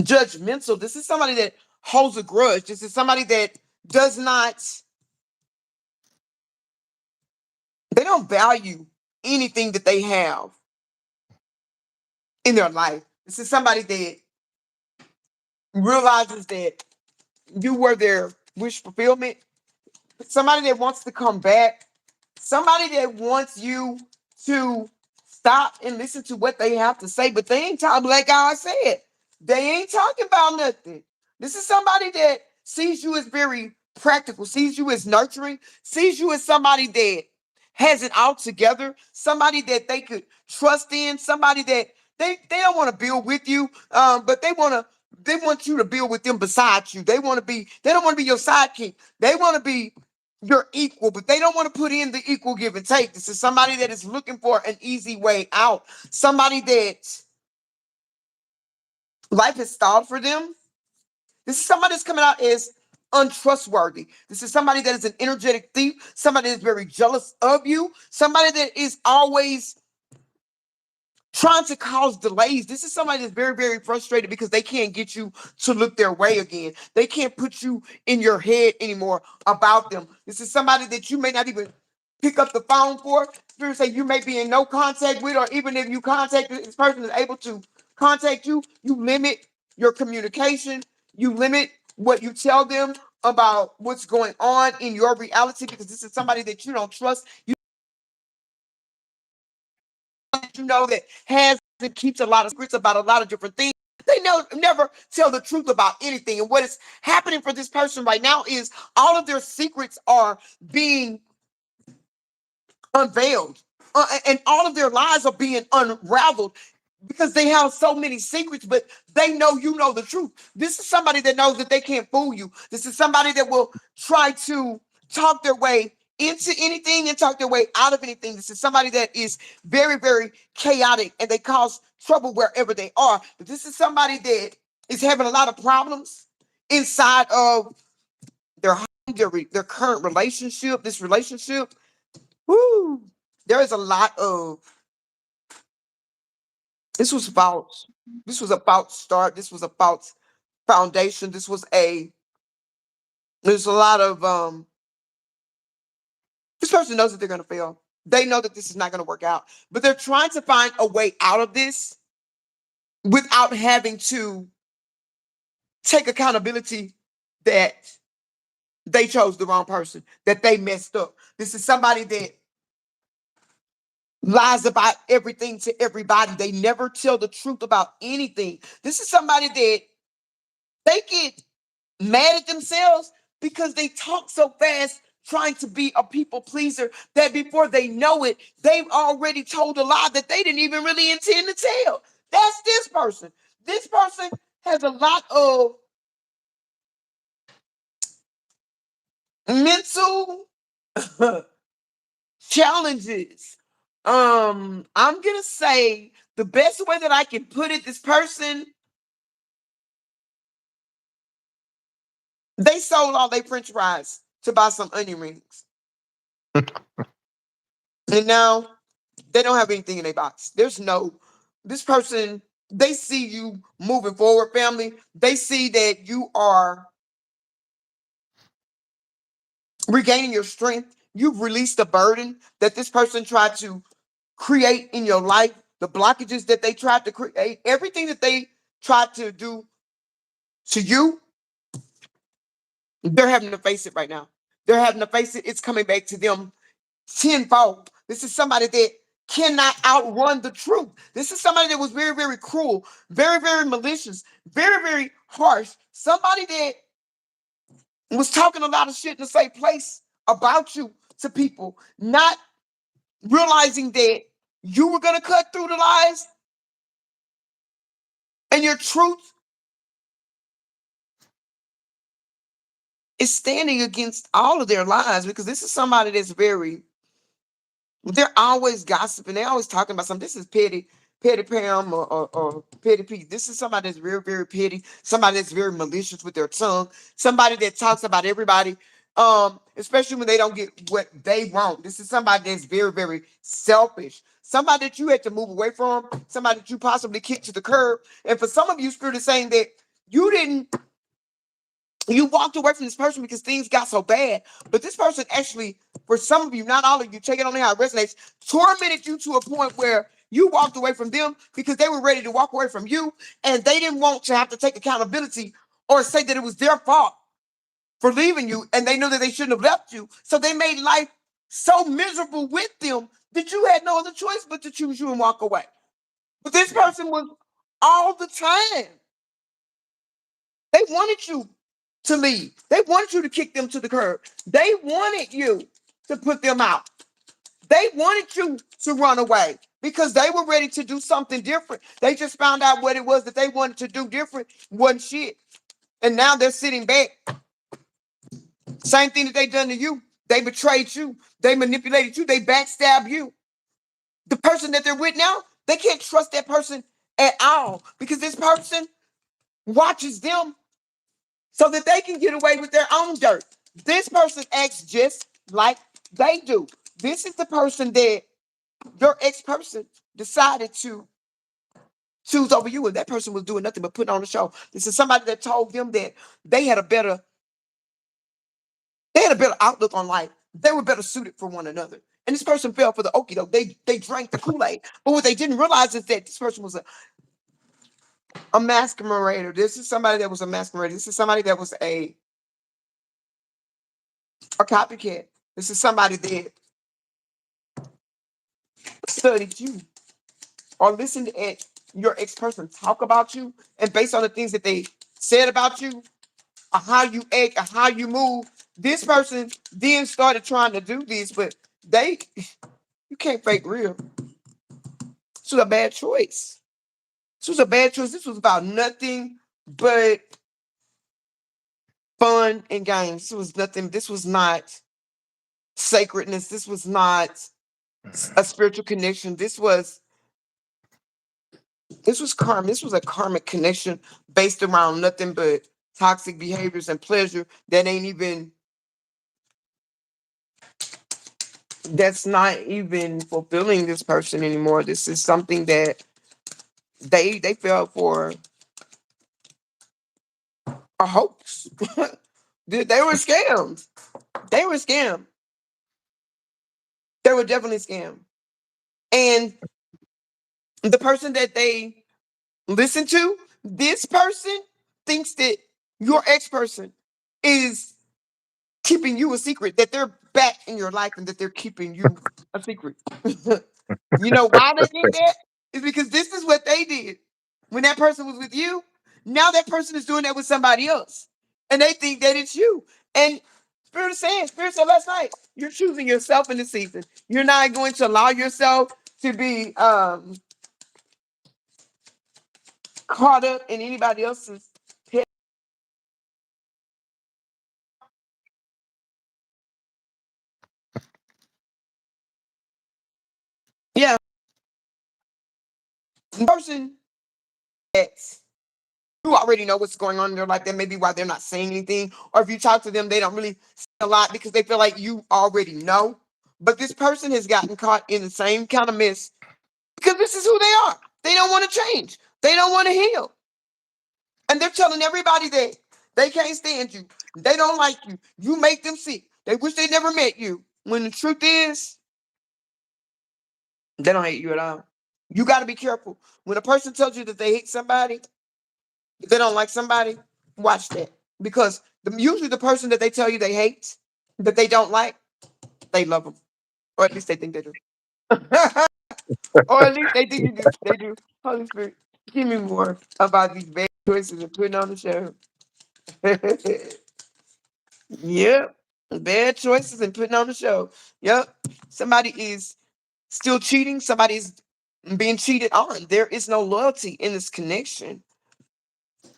judgmental. This is somebody that holds a grudge. This is somebody that does not, they don't value anything that they have in their life. This is somebody that realizes that you were their wish fulfillment. somebody that wants to come back, somebody that wants you to stop and listen to what they have to say, but they ain't talking like I said. They ain't talking about nothing. This is somebody that sees you as very practical, sees you as nurturing, sees you as somebody that has it all together, somebody that they could trust in, somebody that they don't want to build with you, but they want you to build with them beside you. They don't want to be your sidekick. They want to be your equal, but they don't want to put in the equal give and take. This is somebody that is looking for an easy way out. Somebody that life has stalled for them. This is somebody that's coming out as untrustworthy. This is somebody that is an energetic thief, somebody that is very jealous of you, somebody that is always trying to cause delays. This is somebody that's very, very frustrated because they can't get you to look their way again. They can't put you in your head anymore about them. This is somebody that you may not even pick up the phone for. Spirit say you may be in no contact with, or even if you contact this person is able to contact you, you limit your communication. You limit what you tell them about what's going on in your reality because this is somebody that you don't trust. You know that has and keeps a lot of secrets about a lot of different things. They never tell the truth about anything. And what is happening for this person right now is all of their secrets are being unveiled, and all of their lies are being unraveled because they have so many secrets, but they know you know the truth. This is somebody that knows that they can't fool you. This is somebody that will try to talk their way into anything and talk their way out of anything. This is somebody that is very, very chaotic and they cause trouble wherever they are. But this is somebody that is having a lot of problems inside of their home, their current relationship, this relationship. Woo! There is a lot of this was about this was about start. This was about foundation. There's a lot of this person knows that they're gonna fail. They know that this is not gonna work out, but they're trying to find a way out of this without having to take accountability that they chose the wrong person, that they messed up. This is somebody that lies about everything to everybody. They never tell the truth about anything. This is somebody that they get mad at themselves because they talk so fast trying to be a people pleaser that before they know it, they've already told a lie that they didn't even really intend to tell. That's this person. This person has a lot of mental challenges. I'm gonna say the best way that I can put it, this person, they sold all their French fries to buy some onion rings. And now they don't have anything in their box. This person, they see you moving forward, family. They see that you are regaining your strength. You've released the burden that this person tried to create in your life, the blockages that they tried to create, everything that they tried to do to you, they're having to face it right now. They're having to face it. It's coming back to them tenfold. This is somebody that cannot outrun the truth. This is somebody that was very, very cruel, very, very malicious, very, very harsh. Somebody that was talking a lot of shit in the same place about you to people, not realizing that you were going to cut through the lies and your truth is standing against all of their lies because this is somebody that's very they're always gossiping. They're always talking about something. This is petty Pam or petty Pete. This is somebody that's very, very petty. Somebody that's very malicious with their tongue. Somebody that talks about everybody, especially when they don't get what they want. This is somebody that's very, very selfish. Somebody that you had to move away from. Somebody that you possibly kicked to the curb. And for some of you, Spirit is saying that you didn't you walked away from this person because things got so bad. But this person actually, for some of you, not all of you, take it only how it resonates, tormented you to a point where you walked away from them because they were ready to walk away from you and they didn't want to have to take accountability or say that it was their fault for leaving you, and they knew that they shouldn't have left you. So they made life so miserable with them that you had no other choice but to choose you and walk away. But this person was all the time. They wanted you to leave. They wanted you to kick them to the curb. They wanted you to put them out. They wanted you to run away because they were ready to do something different. They just found out what it was that they wanted to do different wasn't shit. And now they're sitting back. Same thing that they done to you. They betrayed you. They manipulated you. They backstabbed you. The person that they're with now, they can't trust that person at all because this person watches them so that they can get away with their own dirt. This person acts just like they do. This is the person that your ex-person decided to choose over you, and that person was doing nothing but putting on a show. This is somebody that told them that they had a better outlook on life. They were better suited for one another. And this person fell for the okie doke. They drank the Kool-Aid. But what they didn't realize is that this person was a masquerader. This is somebody that was a masquerader. This is somebody that was a copycat. This is somebody that studied you or listened at your ex-person talk about you, and based on the things that they said about you, or how you act, or how you move, this person then started trying to do this, but you can't fake real. This was a bad choice. This was a bad choice. This was about nothing but fun and games. This was nothing. This was not sacredness. This was not a spiritual connection. This was karma. This was a karmic connection based around nothing but toxic behaviors and pleasure that's not even fulfilling this person anymore. This is something that they fell for a hoax. They were scammed. They were scammed. They were definitely scammed. And the person that they listen to, this person thinks that your ex-person is keeping you a secret, that they're back in your life and that they're keeping you a secret. You know why they did that? It's because this is what they did. When that person was with you, now that person is doing that with somebody else. And they think that it's you. And Spirit said last night, you're choosing yourself in this season. You're not going to allow yourself to be caught up in anybody else's head. Yeah. The person that you already know what's going on in their life. That may be why they're not saying anything. Or if you talk to them, they don't really say a lot because they feel like you already know. But this person has gotten caught in the same kind of mess because this is who they are. They don't want to change. They don't want to heal. And they're telling everybody that they can't stand you. They don't like you. You make them sick. They wish they never met you. When the truth is, they don't hate you at all. You got to be careful. When a person tells you that they hate somebody, if they don't like somebody, watch that. Because usually the person that they tell you they hate, that they don't like, they love them. Or at least they think they do. Or at least they think you do. They do. Holy Spirit, give me more about these bad choices and putting on the show. Yep. Bad choices and putting on the show. Yep. Somebody is still cheating. Somebody is being cheated on. There is no loyalty in this connection.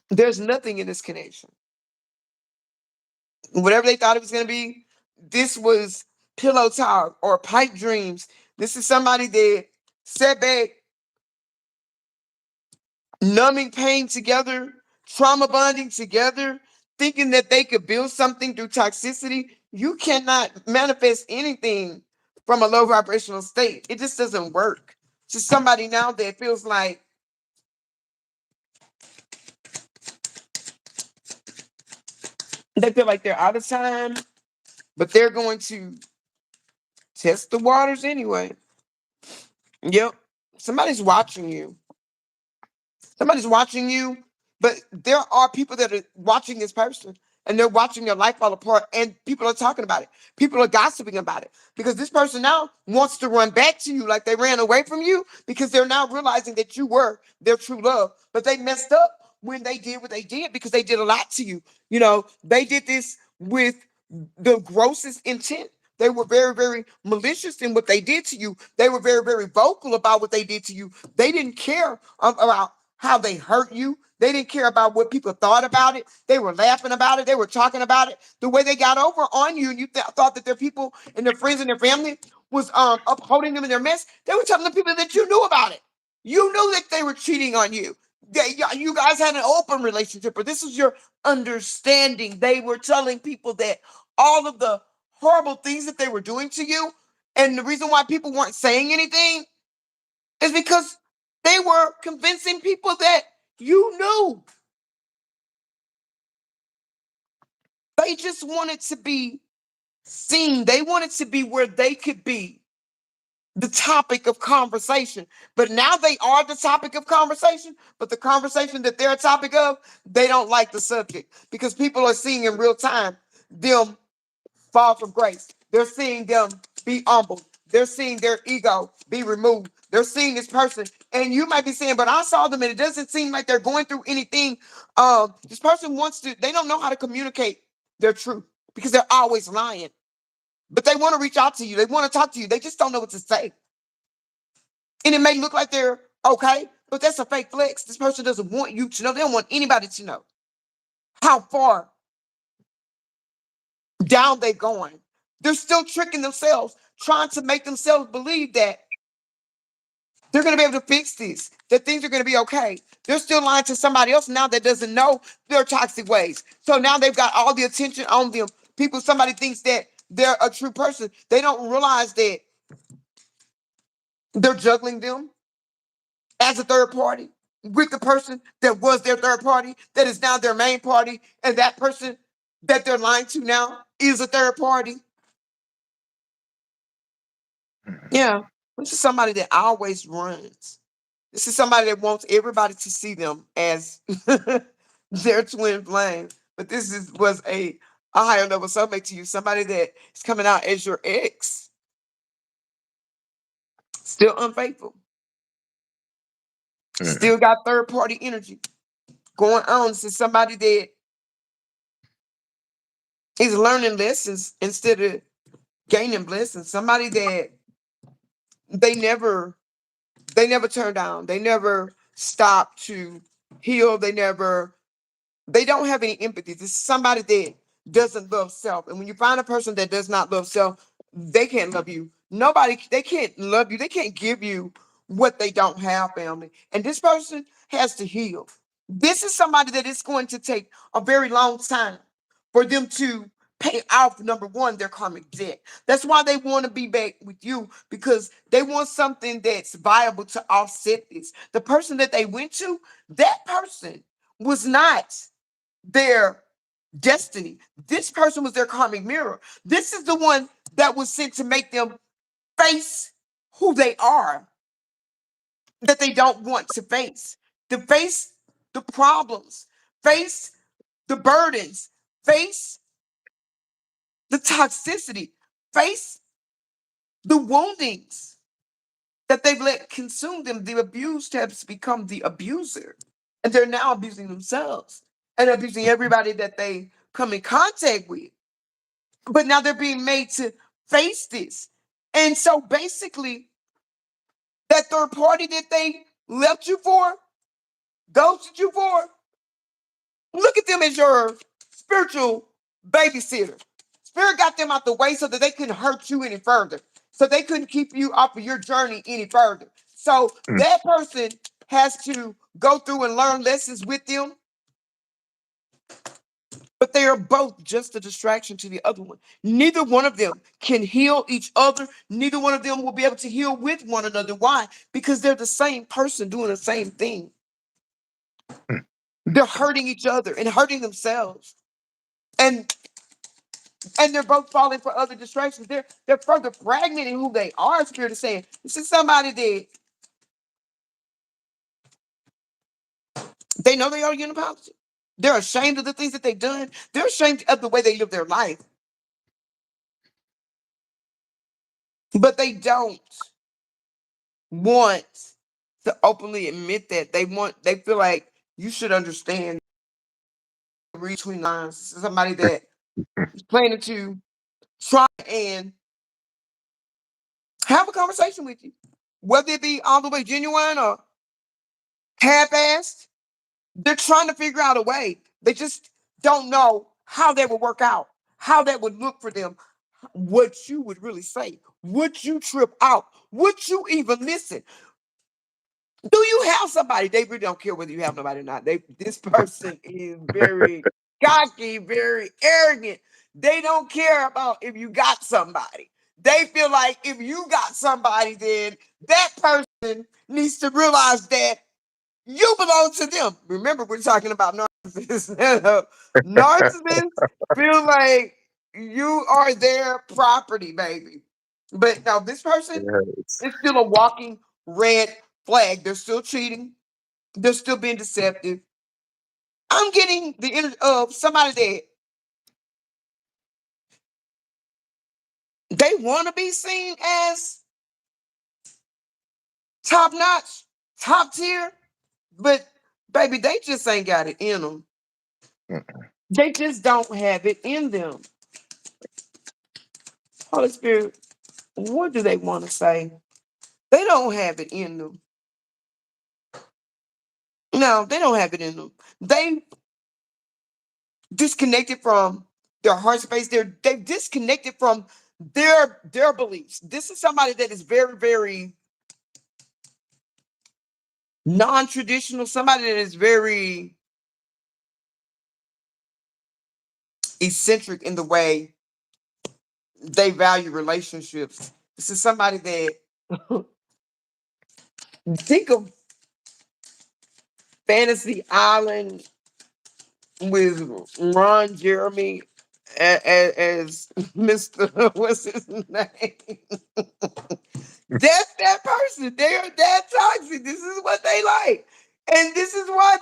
There's nothing in this connection. Whatever they thought it was going to be, this was pillow talk or pipe dreams. This is somebody that sat back, numbing pain together, trauma bonding together, thinking that they could build something through toxicity. You cannot manifest anything from a low vibrational state. It just doesn't work. To somebody now that feels like they feel like they're out of time, but they're going to test the waters anyway. Yep. Somebody's watching you. Somebody's watching you, but there are people that are watching this person. and they're watching their life fall apart, and people are talking about it. People are gossiping about it because this person now wants to run back to you like they ran away from you because they're now realizing that you were their true love, but they messed up when they did what they did because they did a lot to you. They did this with the grossest intent. They were very, very malicious in what they did to you. They were very, very vocal about what they did to you. They didn't care about how they hurt you. They didn't care about what people thought about it. They were laughing about it. They were talking about it. The way they got over on you, and you thought that their people and their friends and their family was upholding them in their mess. They were telling the people that you knew about it. You knew that they were cheating on you. You guys had an open relationship, but this is your understanding. They were telling people that all of the horrible things that they were doing to you, and the reason why people weren't saying anything is because they were convincing people that you knew. They just wanted to be seen. They wanted to be where they could be the topic of conversation. But now they are the topic of conversation, but the conversation that they're a topic of, they don't like the subject because people are seeing in real time them fall from grace. They're seeing them be humbled. They're seeing their ego be removed. They're seeing this person, and you might be saying, "But I saw them, and it doesn't seem like they're going through anything." This person wants to. They don't know how to communicate their truth because they're always lying. But they want to reach out to you. They want to talk to you. They just don't know what to say, and it may look like they're okay, but that's a fake flex. This person doesn't want you to know. They don't want anybody to know how far down they're going. They're still tricking themselves, trying to make themselves believe that they're going to be able to fix this, that things are going to be okay. They're still lying to somebody else now that doesn't know their toxic ways. So now they've got all the attention on them. Somebody thinks that they're a true person. They don't realize that they're juggling them as a third party with the person that was their third party, that is now their main party, and that person that they're lying to now is a third party. Yeah, this is somebody that always runs. This is somebody that wants everybody to see them as their twin flame. But was a higher level soulmate to you, somebody that is coming out as your ex, still unfaithful, still got third party energy going on. This is somebody that is learning lessons instead of gaining blessings. Somebody that they never they never turn down. They never stop to heal. They don't have any empathy. This is somebody that doesn't love self. And when you find a person that does not love self, they can't love you. They can't love you. They can't give you what they don't have, family. And this person has to heal. This is somebody that is going to take a very long time for them to pay off, number one, their karmic debt. That's why they want to be back with you, because they want something that's viable to offset this. The person that they went to, that person was not their destiny. This person was their karmic mirror. This is the one that was sent to make them face who they are, that they don't want to face. To face the problems, face the burdens, face the toxicity, face the woundings that they've let consume them. The abused has become the abuser, and they're now abusing themselves and abusing everybody that they come in contact with. But now they're being made to face this. And so basically, that third party that they left you for, ghosted you for, look at them as your spiritual babysitter. Spirit got them out the way so that they couldn't hurt you any further, so they couldn't keep you off of your journey any further. So that person has to go through and learn lessons with them, but they are both just a distraction to the other one. Neither one of them can heal each other. Neither one of them will be able to heal with one another. Why? Because they're the same person doing the same thing. They're hurting each other and hurting themselves. And they're both falling for other distractions. They're further fragmenting who they are. Spirit is saying, this is somebody that they know they are unapologetic. They're ashamed of the things that they've done. They're ashamed of the way they live their life, but they don't want to openly admit that. They feel like you should understand, read between lines. This is somebody that is planning to try and have a conversation with you, whether it be all the way genuine or half-assed. They're trying to figure out a way. They just don't know how that would work out, how that would look for them, what you would really say, would you trip out, would you even listen? Do you have somebody? They really don't care whether you have nobody or not. This person is very cocky, very arrogant. They don't care about if you got somebody. They feel like if you got somebody, then that person needs to realize that you belong to them. Remember, we're talking about narcissists. Narcissists feel like you are their property, baby. But now this person Yes. is still a walking red flag. They're still cheating. They're still being deceptive. I'm getting the energy of somebody that they want to be seen as top notch, top tier, but baby, they just ain't got it in them. Mm. They just don't have it in them. Holy Spirit, what do they want to say? They don't have it in them. No, they don't have it in them. They disconnected from their heart space. They've disconnected from their beliefs. This is somebody that is very, very non-traditional, somebody that is very eccentric in the way they value relationships. This is somebody that think of Fantasy Island with Ron Jeremy as Mr. What's his name? That's that person. They are that toxic. This is what they like. And this is why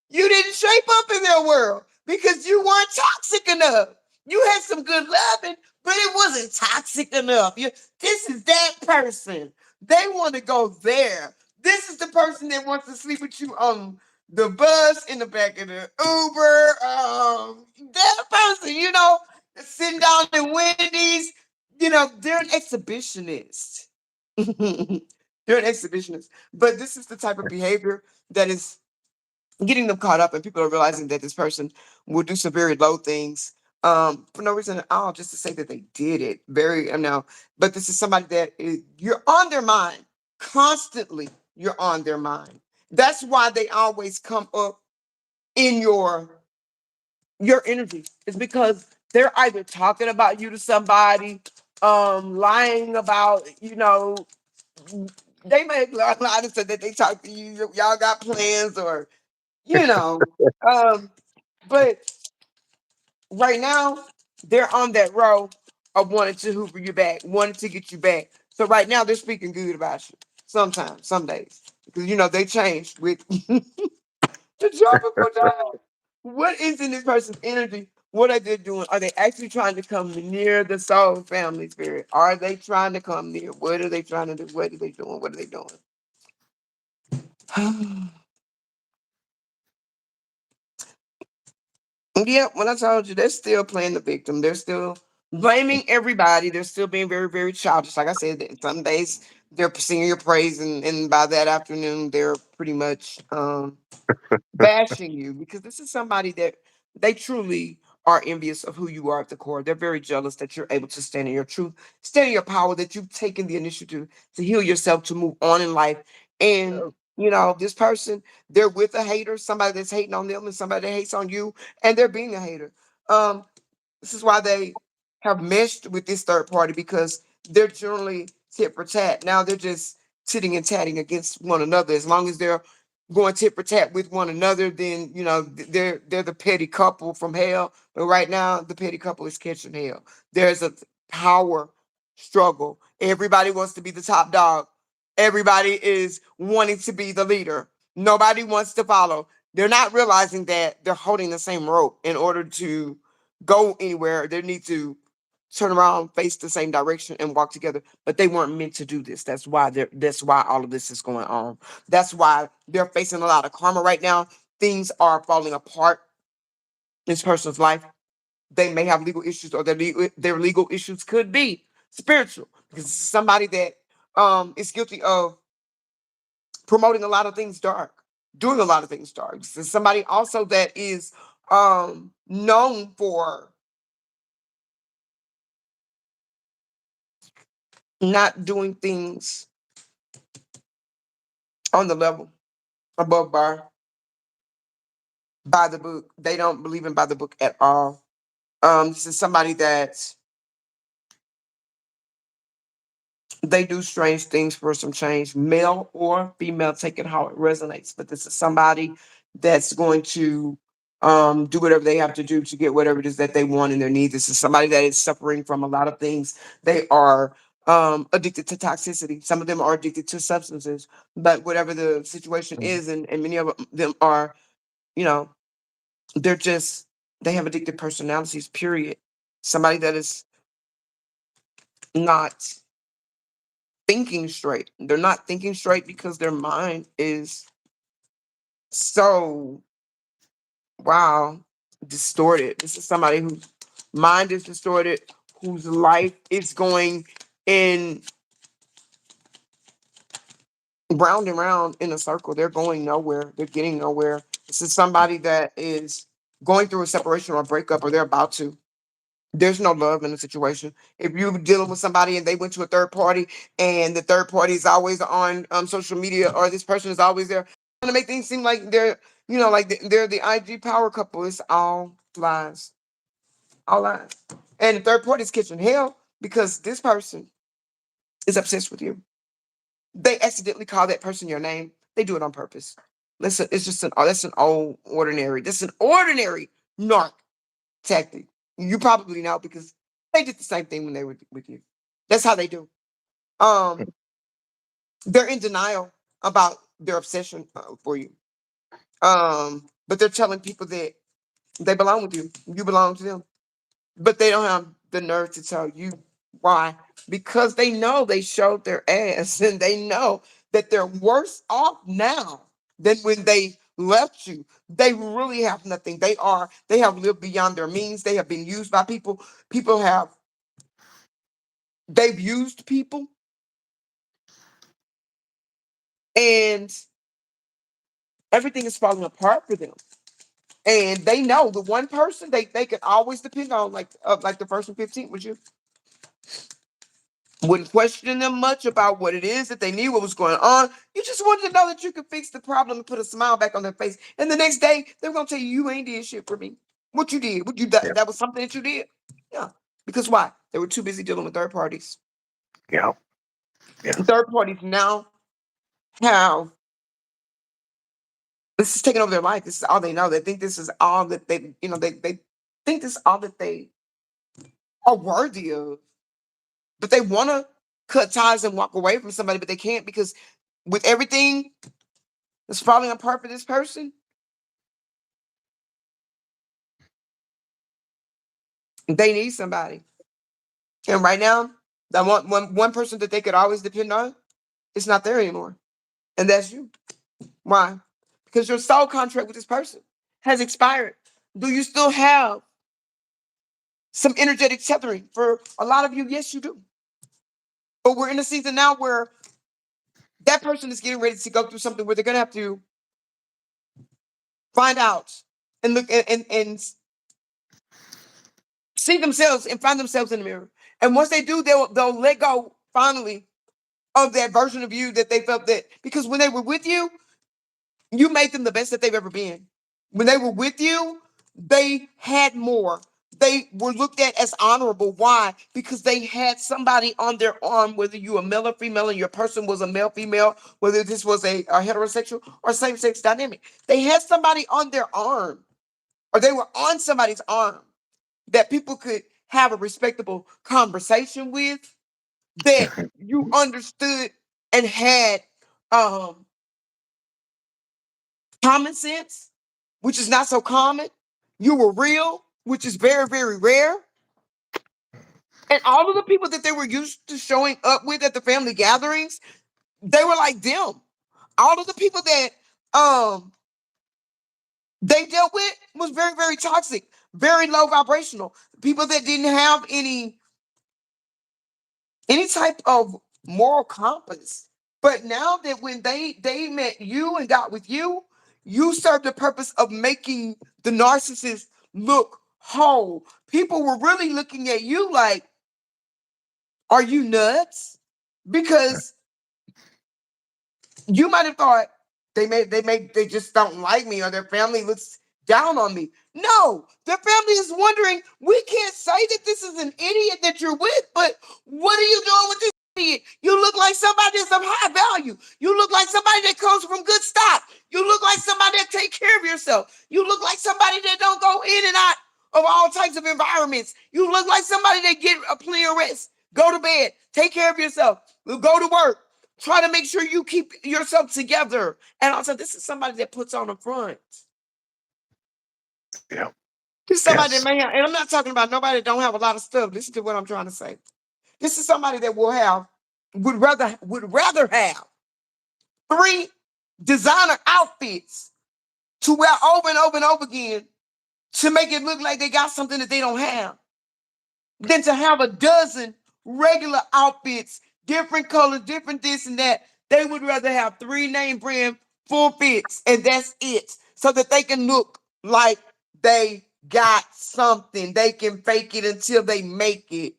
you didn't shape up in their world because you weren't toxic enough. You had some good loving, but it wasn't toxic enough. This is that person. They want to go there. This is the person that wants to sleep with you on the bus, in the back of the Uber. That person, sitting down in Wendy's. They're an exhibitionist. They're an exhibitionist. But this is the type of behavior that is getting them caught up, and people are realizing that this person will do some very low things for no reason at all, just to say that they did it. Very now, but this is somebody that you're on their mind constantly. You're on their mind. That's why they always come up in your energy. It's because they're either talking about you to somebody, lying about, they may lie to say that they talk to you, y'all got plans, or you know. Um, but right now, they're on that row of wanting to hoover you back, wanting to get you back. So right now, they're speaking good about you. Sometimes, some days, because they changed with the tropical dog. What is in this person's energy? What are they doing? Are they actually trying to come near the soul family spirit? Are they trying to come near? What are they trying to do? What are they doing? What are they doing? Yeah, when I told you, they're still playing the victim. They're still blaming everybody. They're still being very, very childish. Like I said, some days they're singing your praise, and by that afternoon, they're pretty much bashing you, because this is somebody that they truly are envious of who you are at the core. They're very jealous that you're able to stand in your truth, stand in your power, that you've taken the initiative to heal yourself, to move on in life. And this person, they're with a hater, somebody that's hating on them, and somebody that hates on you, and they're being a hater. Um, this is why they have meshed with this third party, because they're generally tit for tat. Now they're just titting and tatting against one another. As long as they're going tit for tat with one another, then they're the petty couple from hell. But right now, the petty couple is catching hell. There's a power struggle. Everybody wants to be the top dog. Everybody is wanting to be the leader. Nobody wants to follow. They're not realizing that they're holding the same rope. In order to go anywhere, they need to turn around, face the same direction, and walk together. But they weren't meant to do this. That's why all of this is going on. That's why they're facing a lot of karma right now. Things are falling apart in this person's life. They may have legal issues, or their legal issues could be spiritual, because it's somebody that is guilty of promoting a lot of things dark, doing a lot of things dark. This is somebody also that is known for not doing things on the level, above bar, by the book. They don't believe in by the book at all. This is somebody that they do strange things for some change, male or female, take it how it resonates. But this is somebody that's going to do whatever they have to do to get whatever it is that they want and their needs. This is somebody that is suffering from a lot of things. They are addicted to toxicity. Some of them are addicted to substances, but whatever the situation is, and many of them are, you know, they're just, they have addicted personalities, period. Somebody that is not thinking straight. They're not thinking straight because their mind is so, wow, distorted. This is somebody whose mind is distorted, whose life is going in round and round in a circle. They're going nowhere. They're getting nowhere. This is somebody that is going through a separation or a breakup, or they're about to. There's no love in the situation. If you're dealing with somebody and they went to a third party, and the third party is always on social media, or this person is always there, to make things seem like they're, like they're the IG power couple. It's all lies. All lies. And the third party is catching hell because this person is obsessed with you. They accidentally call that person your name. They do it on purpose. Listen, it's just that's an old ordinary. That's an ordinary narc tactic. You probably know because they did the same thing when they were with you. That's how they do. Um, they're in denial about their obsession for you. But they're telling people that they belong with you. You belong to them. But they don't have the nerve to tell you why. Because they know they showed their ass, and they know that they're worse off now than when they left you. They really have nothing. They have lived beyond their means. They have been used by people. They've used people, and everything is falling apart for them. And they know the one person they could always depend on, like the first and 15th was you. Wouldn't question them much about what it is that they need, what was going on. You just wanted to know that you could fix the problem and put a smile back on their face. And the next day, they're gonna tell you, you ain't did shit for me. What you did? What you Yeah. that was something that you did? Yeah. Because why? They were too busy dealing with third parties. Yeah. Yeah. And third parties now have this is taking over their life. This is all they know. They think this is all that they think this is all that they are worthy of. But they want to cut ties and walk away from somebody, but they can't because with everything that's falling apart for this person, they need somebody. And right now, that one person that they could always depend on, it's not there anymore. And that's you. Why? Because your soul contract with this person has expired. Do you still have some energetic tethering? For a lot of you, yes, you do. But we're in a season now where that person is getting ready to go through something where they're going to have to find out and look and see themselves and find themselves in the mirror. And once they do, they'll let go finally of that version of you that they felt that, because when they were with you, you made them the best that they've ever been. When they were with you, they had more. They were looked at as honorable. Why? Because they had somebody on their arm, whether you were male or female, and your person was a male, female, whether this was a heterosexual or same-sex dynamic. They had somebody on their arm, or they were on somebody's arm that people could have a respectable conversation with, that Mhm. you understood and had um common sense. which is not so common. You were real, which is very, very rare. And all of the people that they were used to showing up with at the family gatherings, they were like them. All of the people that um they dealt with was very, very toxic, very low vibrational. People that didn't have any type of moral compass. But now that when they met you and got with you, you served the purpose of making the narcissist look whole. People were really looking at you like, are you nuts? Because you might have thought they just don't like me or their family looks down on me. No, their family is wondering, we can't say that this is an idiot that you're with, but what are you doing with this idiot? You look like somebody that's of high value. You look like somebody that comes from good stock. You look like somebody that take care of yourself. You look like somebody that don't go in and out of all types of environments. You look like somebody that get a plenty of rest. Go to bed. Take care of yourself. Go to work. Try to make sure you keep yourself together. And also, this is somebody that puts on a front. Yeah. This is somebody that Yes. may have, and I'm not talking about nobody that don't have a lot of stuff. Listen to what I'm trying to say. This is somebody that would rather have 3 designer outfits to wear over and over and over again to make it look like they got something that they don't have than to have a dozen regular outfits, different colors, different this and that. They would rather have 3 name brand full fits, and that's it, so that they can look like they got something. They can fake it until they make it.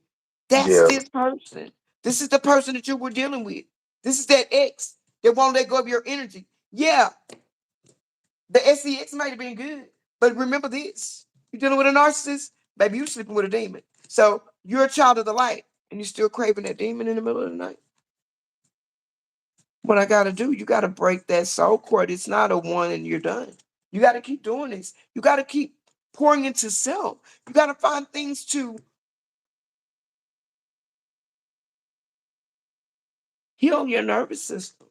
That's Yeah. this person. This is the person that you were dealing with. This is that ex that won't let go of your energy. Yeah, the SEX might have been good, but remember this: you're dealing with a narcissist, baby. You sleeping with a demon. So you're a child of the light, and you're still craving that demon in the middle of the night. What I gotta do, you gotta break that soul cord. It's not a one and you're done. You gotta keep doing this. You gotta keep pouring into self. You gotta find things to heal your nervous system.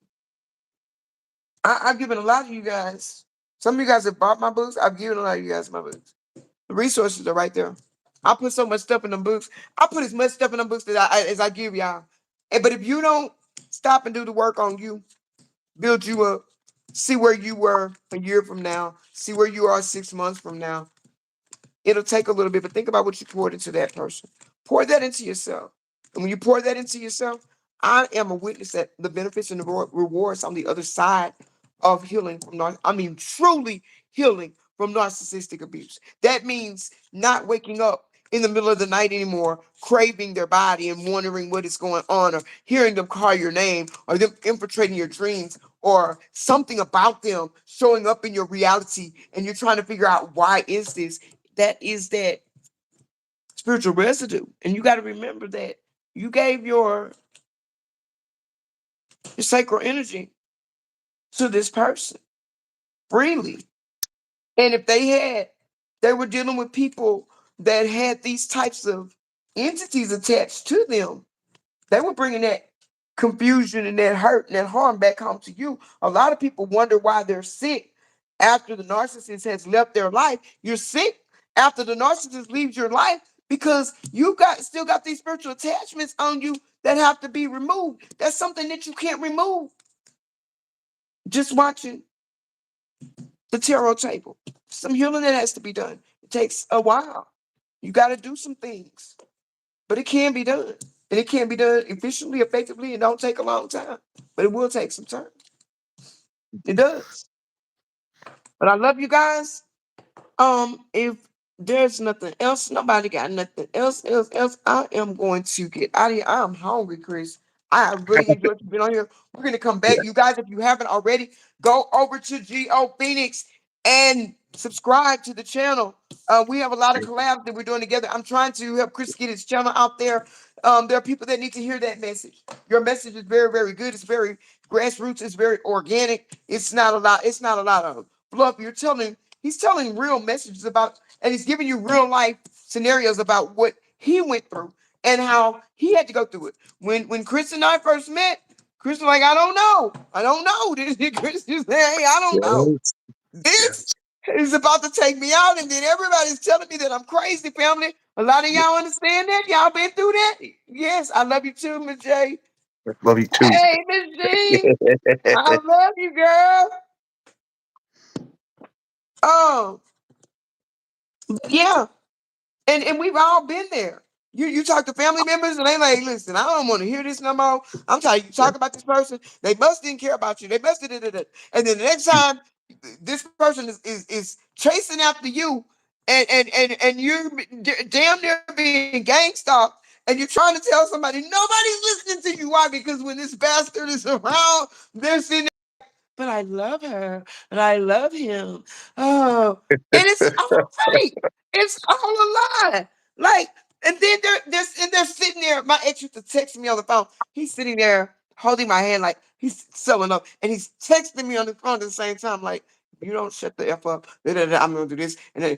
I've given a lot of you guys. Some of you guys have bought my books. I've given a lot of you guys my books. The resources are right there. I put so much stuff in them books. I put as much stuff in them books as I give y'all. But if you don't stop and do the work on you, build you up, see where you were a year from now, see where you are 6 months from now. It'll take a little bit, but think about what you poured into that person. Pour that into yourself. And when you pour that into yourself, I am a witness that the benefits and the rewards on the other side of healing from truly healing from narcissistic abuse. That means not waking up in the middle of the night anymore, craving their body and wondering what is going on, or hearing them call your name, or them infiltrating your dreams, or something about them showing up in your reality, and you're trying to figure out why is this. That is that spiritual residue. And you got to remember that you gave your sacral energy to this person freely. And if they were dealing with people that had these types of entities attached to them, they were bringing that confusion and that hurt and that harm back home to you. A lot of people wonder why they're sick after the narcissist has left their life. You're sick after the narcissist leaves your life because you still got these spiritual attachments on you that have to be removed. That's something that you can't remove just watching the tarot table. Some healing that has to be done. It takes a while. You got to do some things, but it can be done. And it can be done efficiently, effectively, and don't take a long time. But it will take some time. It does. But I love you guys. If there's nothing else, nobody got nothing else, I am going to get out of here. I am hungry, Chris. I really enjoyed you being on here. We're gonna come back. Yeah. You guys, if you haven't already, go over to Go Phoenix and subscribe to the channel. We have a lot of collabs that we're doing together. I'm trying to help Chris get his channel out there. There are people that need to hear that message. Your message is very, very good. It's very grassroots. It's very organic. It's not a lot of fluff. He's telling real messages about, and he's giving you real life scenarios about what he went through and how he had to go through it. When Chris and I first met, Chris was like, I don't know. Chris just said, hey, I don't know. Yes. This Yes. He's about to take me out, and then everybody's telling me that I'm crazy, family. A lot of y'all understand that? Y'all been through that? Yes, I love you too, Miss J. Love you too. Hey, Miss Jean, I love you, girl. Oh, yeah. And we've all been there. You talk to family members and they like, listen, I don't want to hear this no more. I'm tired. You talk about this person. They must didn't care about you. They must did it. And then the next time this person is chasing after you and you're damn near being gang stalked and you're trying to tell somebody nobody's listening to you. Why? Because when this bastard is around, they're sitting, but I love her and I love him. Oh, and it's all fake. It's all a lie. Like, and then they're sitting there. My ex used to text me on the phone. He's sitting there holding my hand like he's selling up, and he's texting me on the phone at the same time, like, you don't shut the F up. I'm gonna do this. And then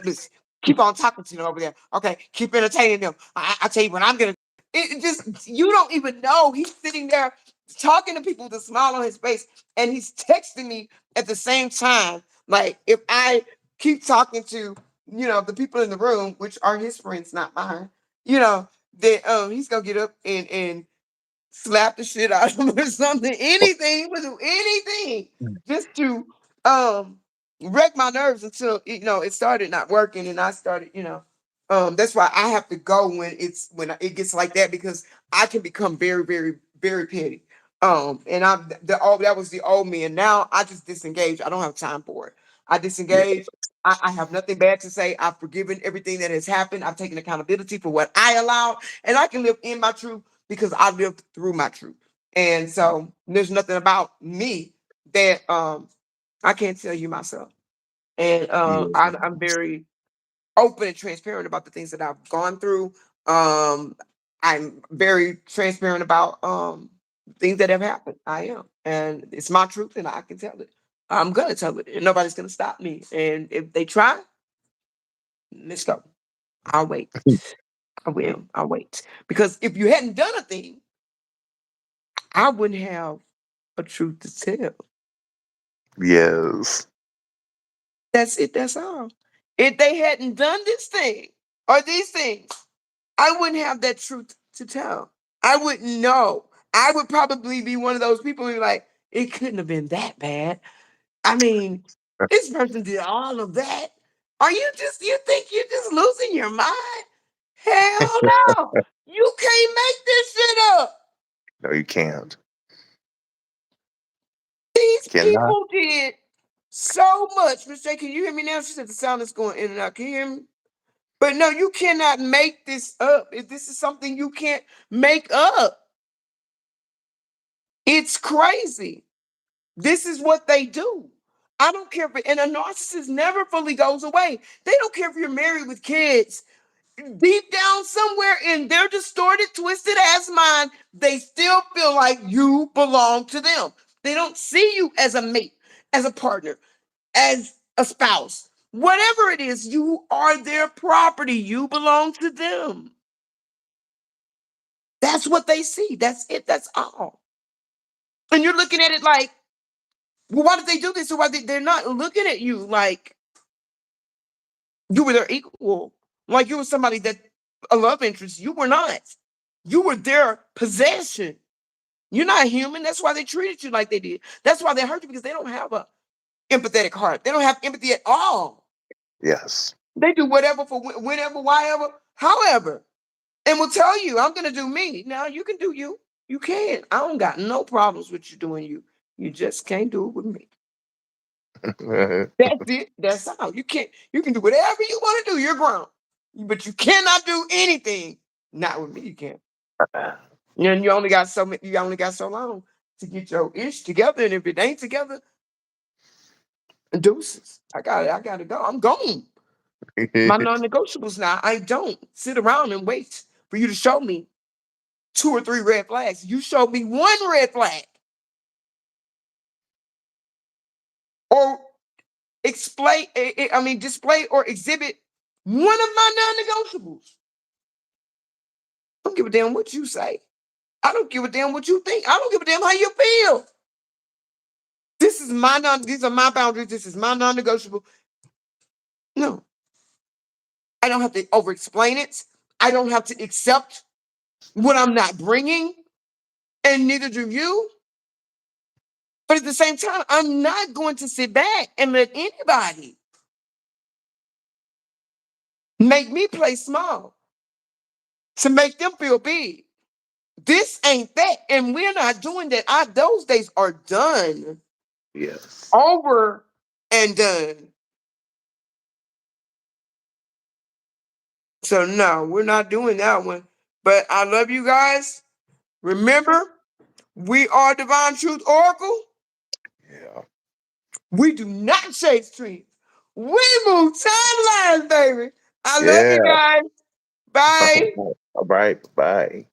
listen, keep on talking to them over there. Okay, keep entertaining them. I tell you what I'm gonna it just you don't even know. He's sitting there talking to people with a smile on his face and he's texting me at the same time. Like if I keep talking to, the people in the room, which are his friends, not mine, then he's gonna get up and slap the shit out of him or something. Anything, he would do anything just to um wreck my nerves until it started not working and I started, that's why I have to go when it gets like that because I can become very, very, very petty. And I'm that was the old me, and now I just disengage. I don't have time for it. I Yeah. disengage. I have nothing bad to say. I've forgiven everything that has happened. I've taken accountability for what I allowed, and I can live in my truth because I lived through my truth. And so there's nothing about me that I can't tell you myself. And Yeah. I'm very open and transparent about the things that I've gone through. I'm very transparent about things that have happened. I am, and it's my truth, and I can tell it. I'm gonna tell it, and nobody's gonna stop me. And if they try, let's go. I'll wait. I will. I'll wait because if you hadn't done a thing, I wouldn't have a truth to tell. Yes. That's it. That's all. If they hadn't done this thing or these things, I wouldn't have that truth to tell. I wouldn't know. I would probably be one of those people who like, it couldn't have been that bad. I mean, this person did all of that. You think you're just losing your mind? Hell no. You can't make this shit up. No, you can't. These Cannot. people did so much. Miss J, can you hear me now? She said the sound is going in and out. Can you hear me? But no, you cannot make this up. If this is something you can't make up, it's crazy. This is what they do. I don't care if and a narcissist never fully goes away. They don't care if you're married with kids. Deep down somewhere in their distorted, twisted ass mind, they still feel like you belong to them. They don't see you as a mate, as a partner, as a spouse. Whatever it is, you are their property. You belong to them. That's what they see. That's it. That's all. And you're looking at it like, well, why did they do this? Or they're not looking at you like you were their equal, like you were somebody that a love interest. You were not. You were their possession. You're not human. That's why they treated you like they did. That's why they hurt you because they don't have a empathetic heart. They don't have empathy at all. Yes. They do whatever for whenever, why ever, however, and will tell you, I'm gonna do me. Now you can do you. You can. I don't got no problems with you doing you. You just can't do it with me. That's it. That's all. You can't. You can do whatever you want to do. You're grown, but you cannot do anything. Not with me. You can't. And you only got so many. You only got so long to get your ish together. And if it ain't together, deuces. I got it. I got to go. I'm gone. My non-negotiables now. I don't sit around and wait for you to show me two or three red flags. You showed me one red flag, or explain. I mean, display or exhibit one of my non-negotiables. I don't give a damn what you say. I don't give a damn what you think. I don't give a damn how you feel. This is my non. These are my boundaries. This is my non-negotiable. No, I don't have to over explain it. I don't have to accept what I'm not bringing, and neither do you. But at the same time, I'm not going to sit back and let anybody make me play small to make them feel big. This ain't that. And we're not doing that. Those days are done, Yes. over and done. So, no, we're not doing that one. But I love you guys. Remember, we are Divine Truth Oracle. Yeah. We do not chase trees. We move timelines, baby. I love you Yeah. guys. Bye. All right. Bye.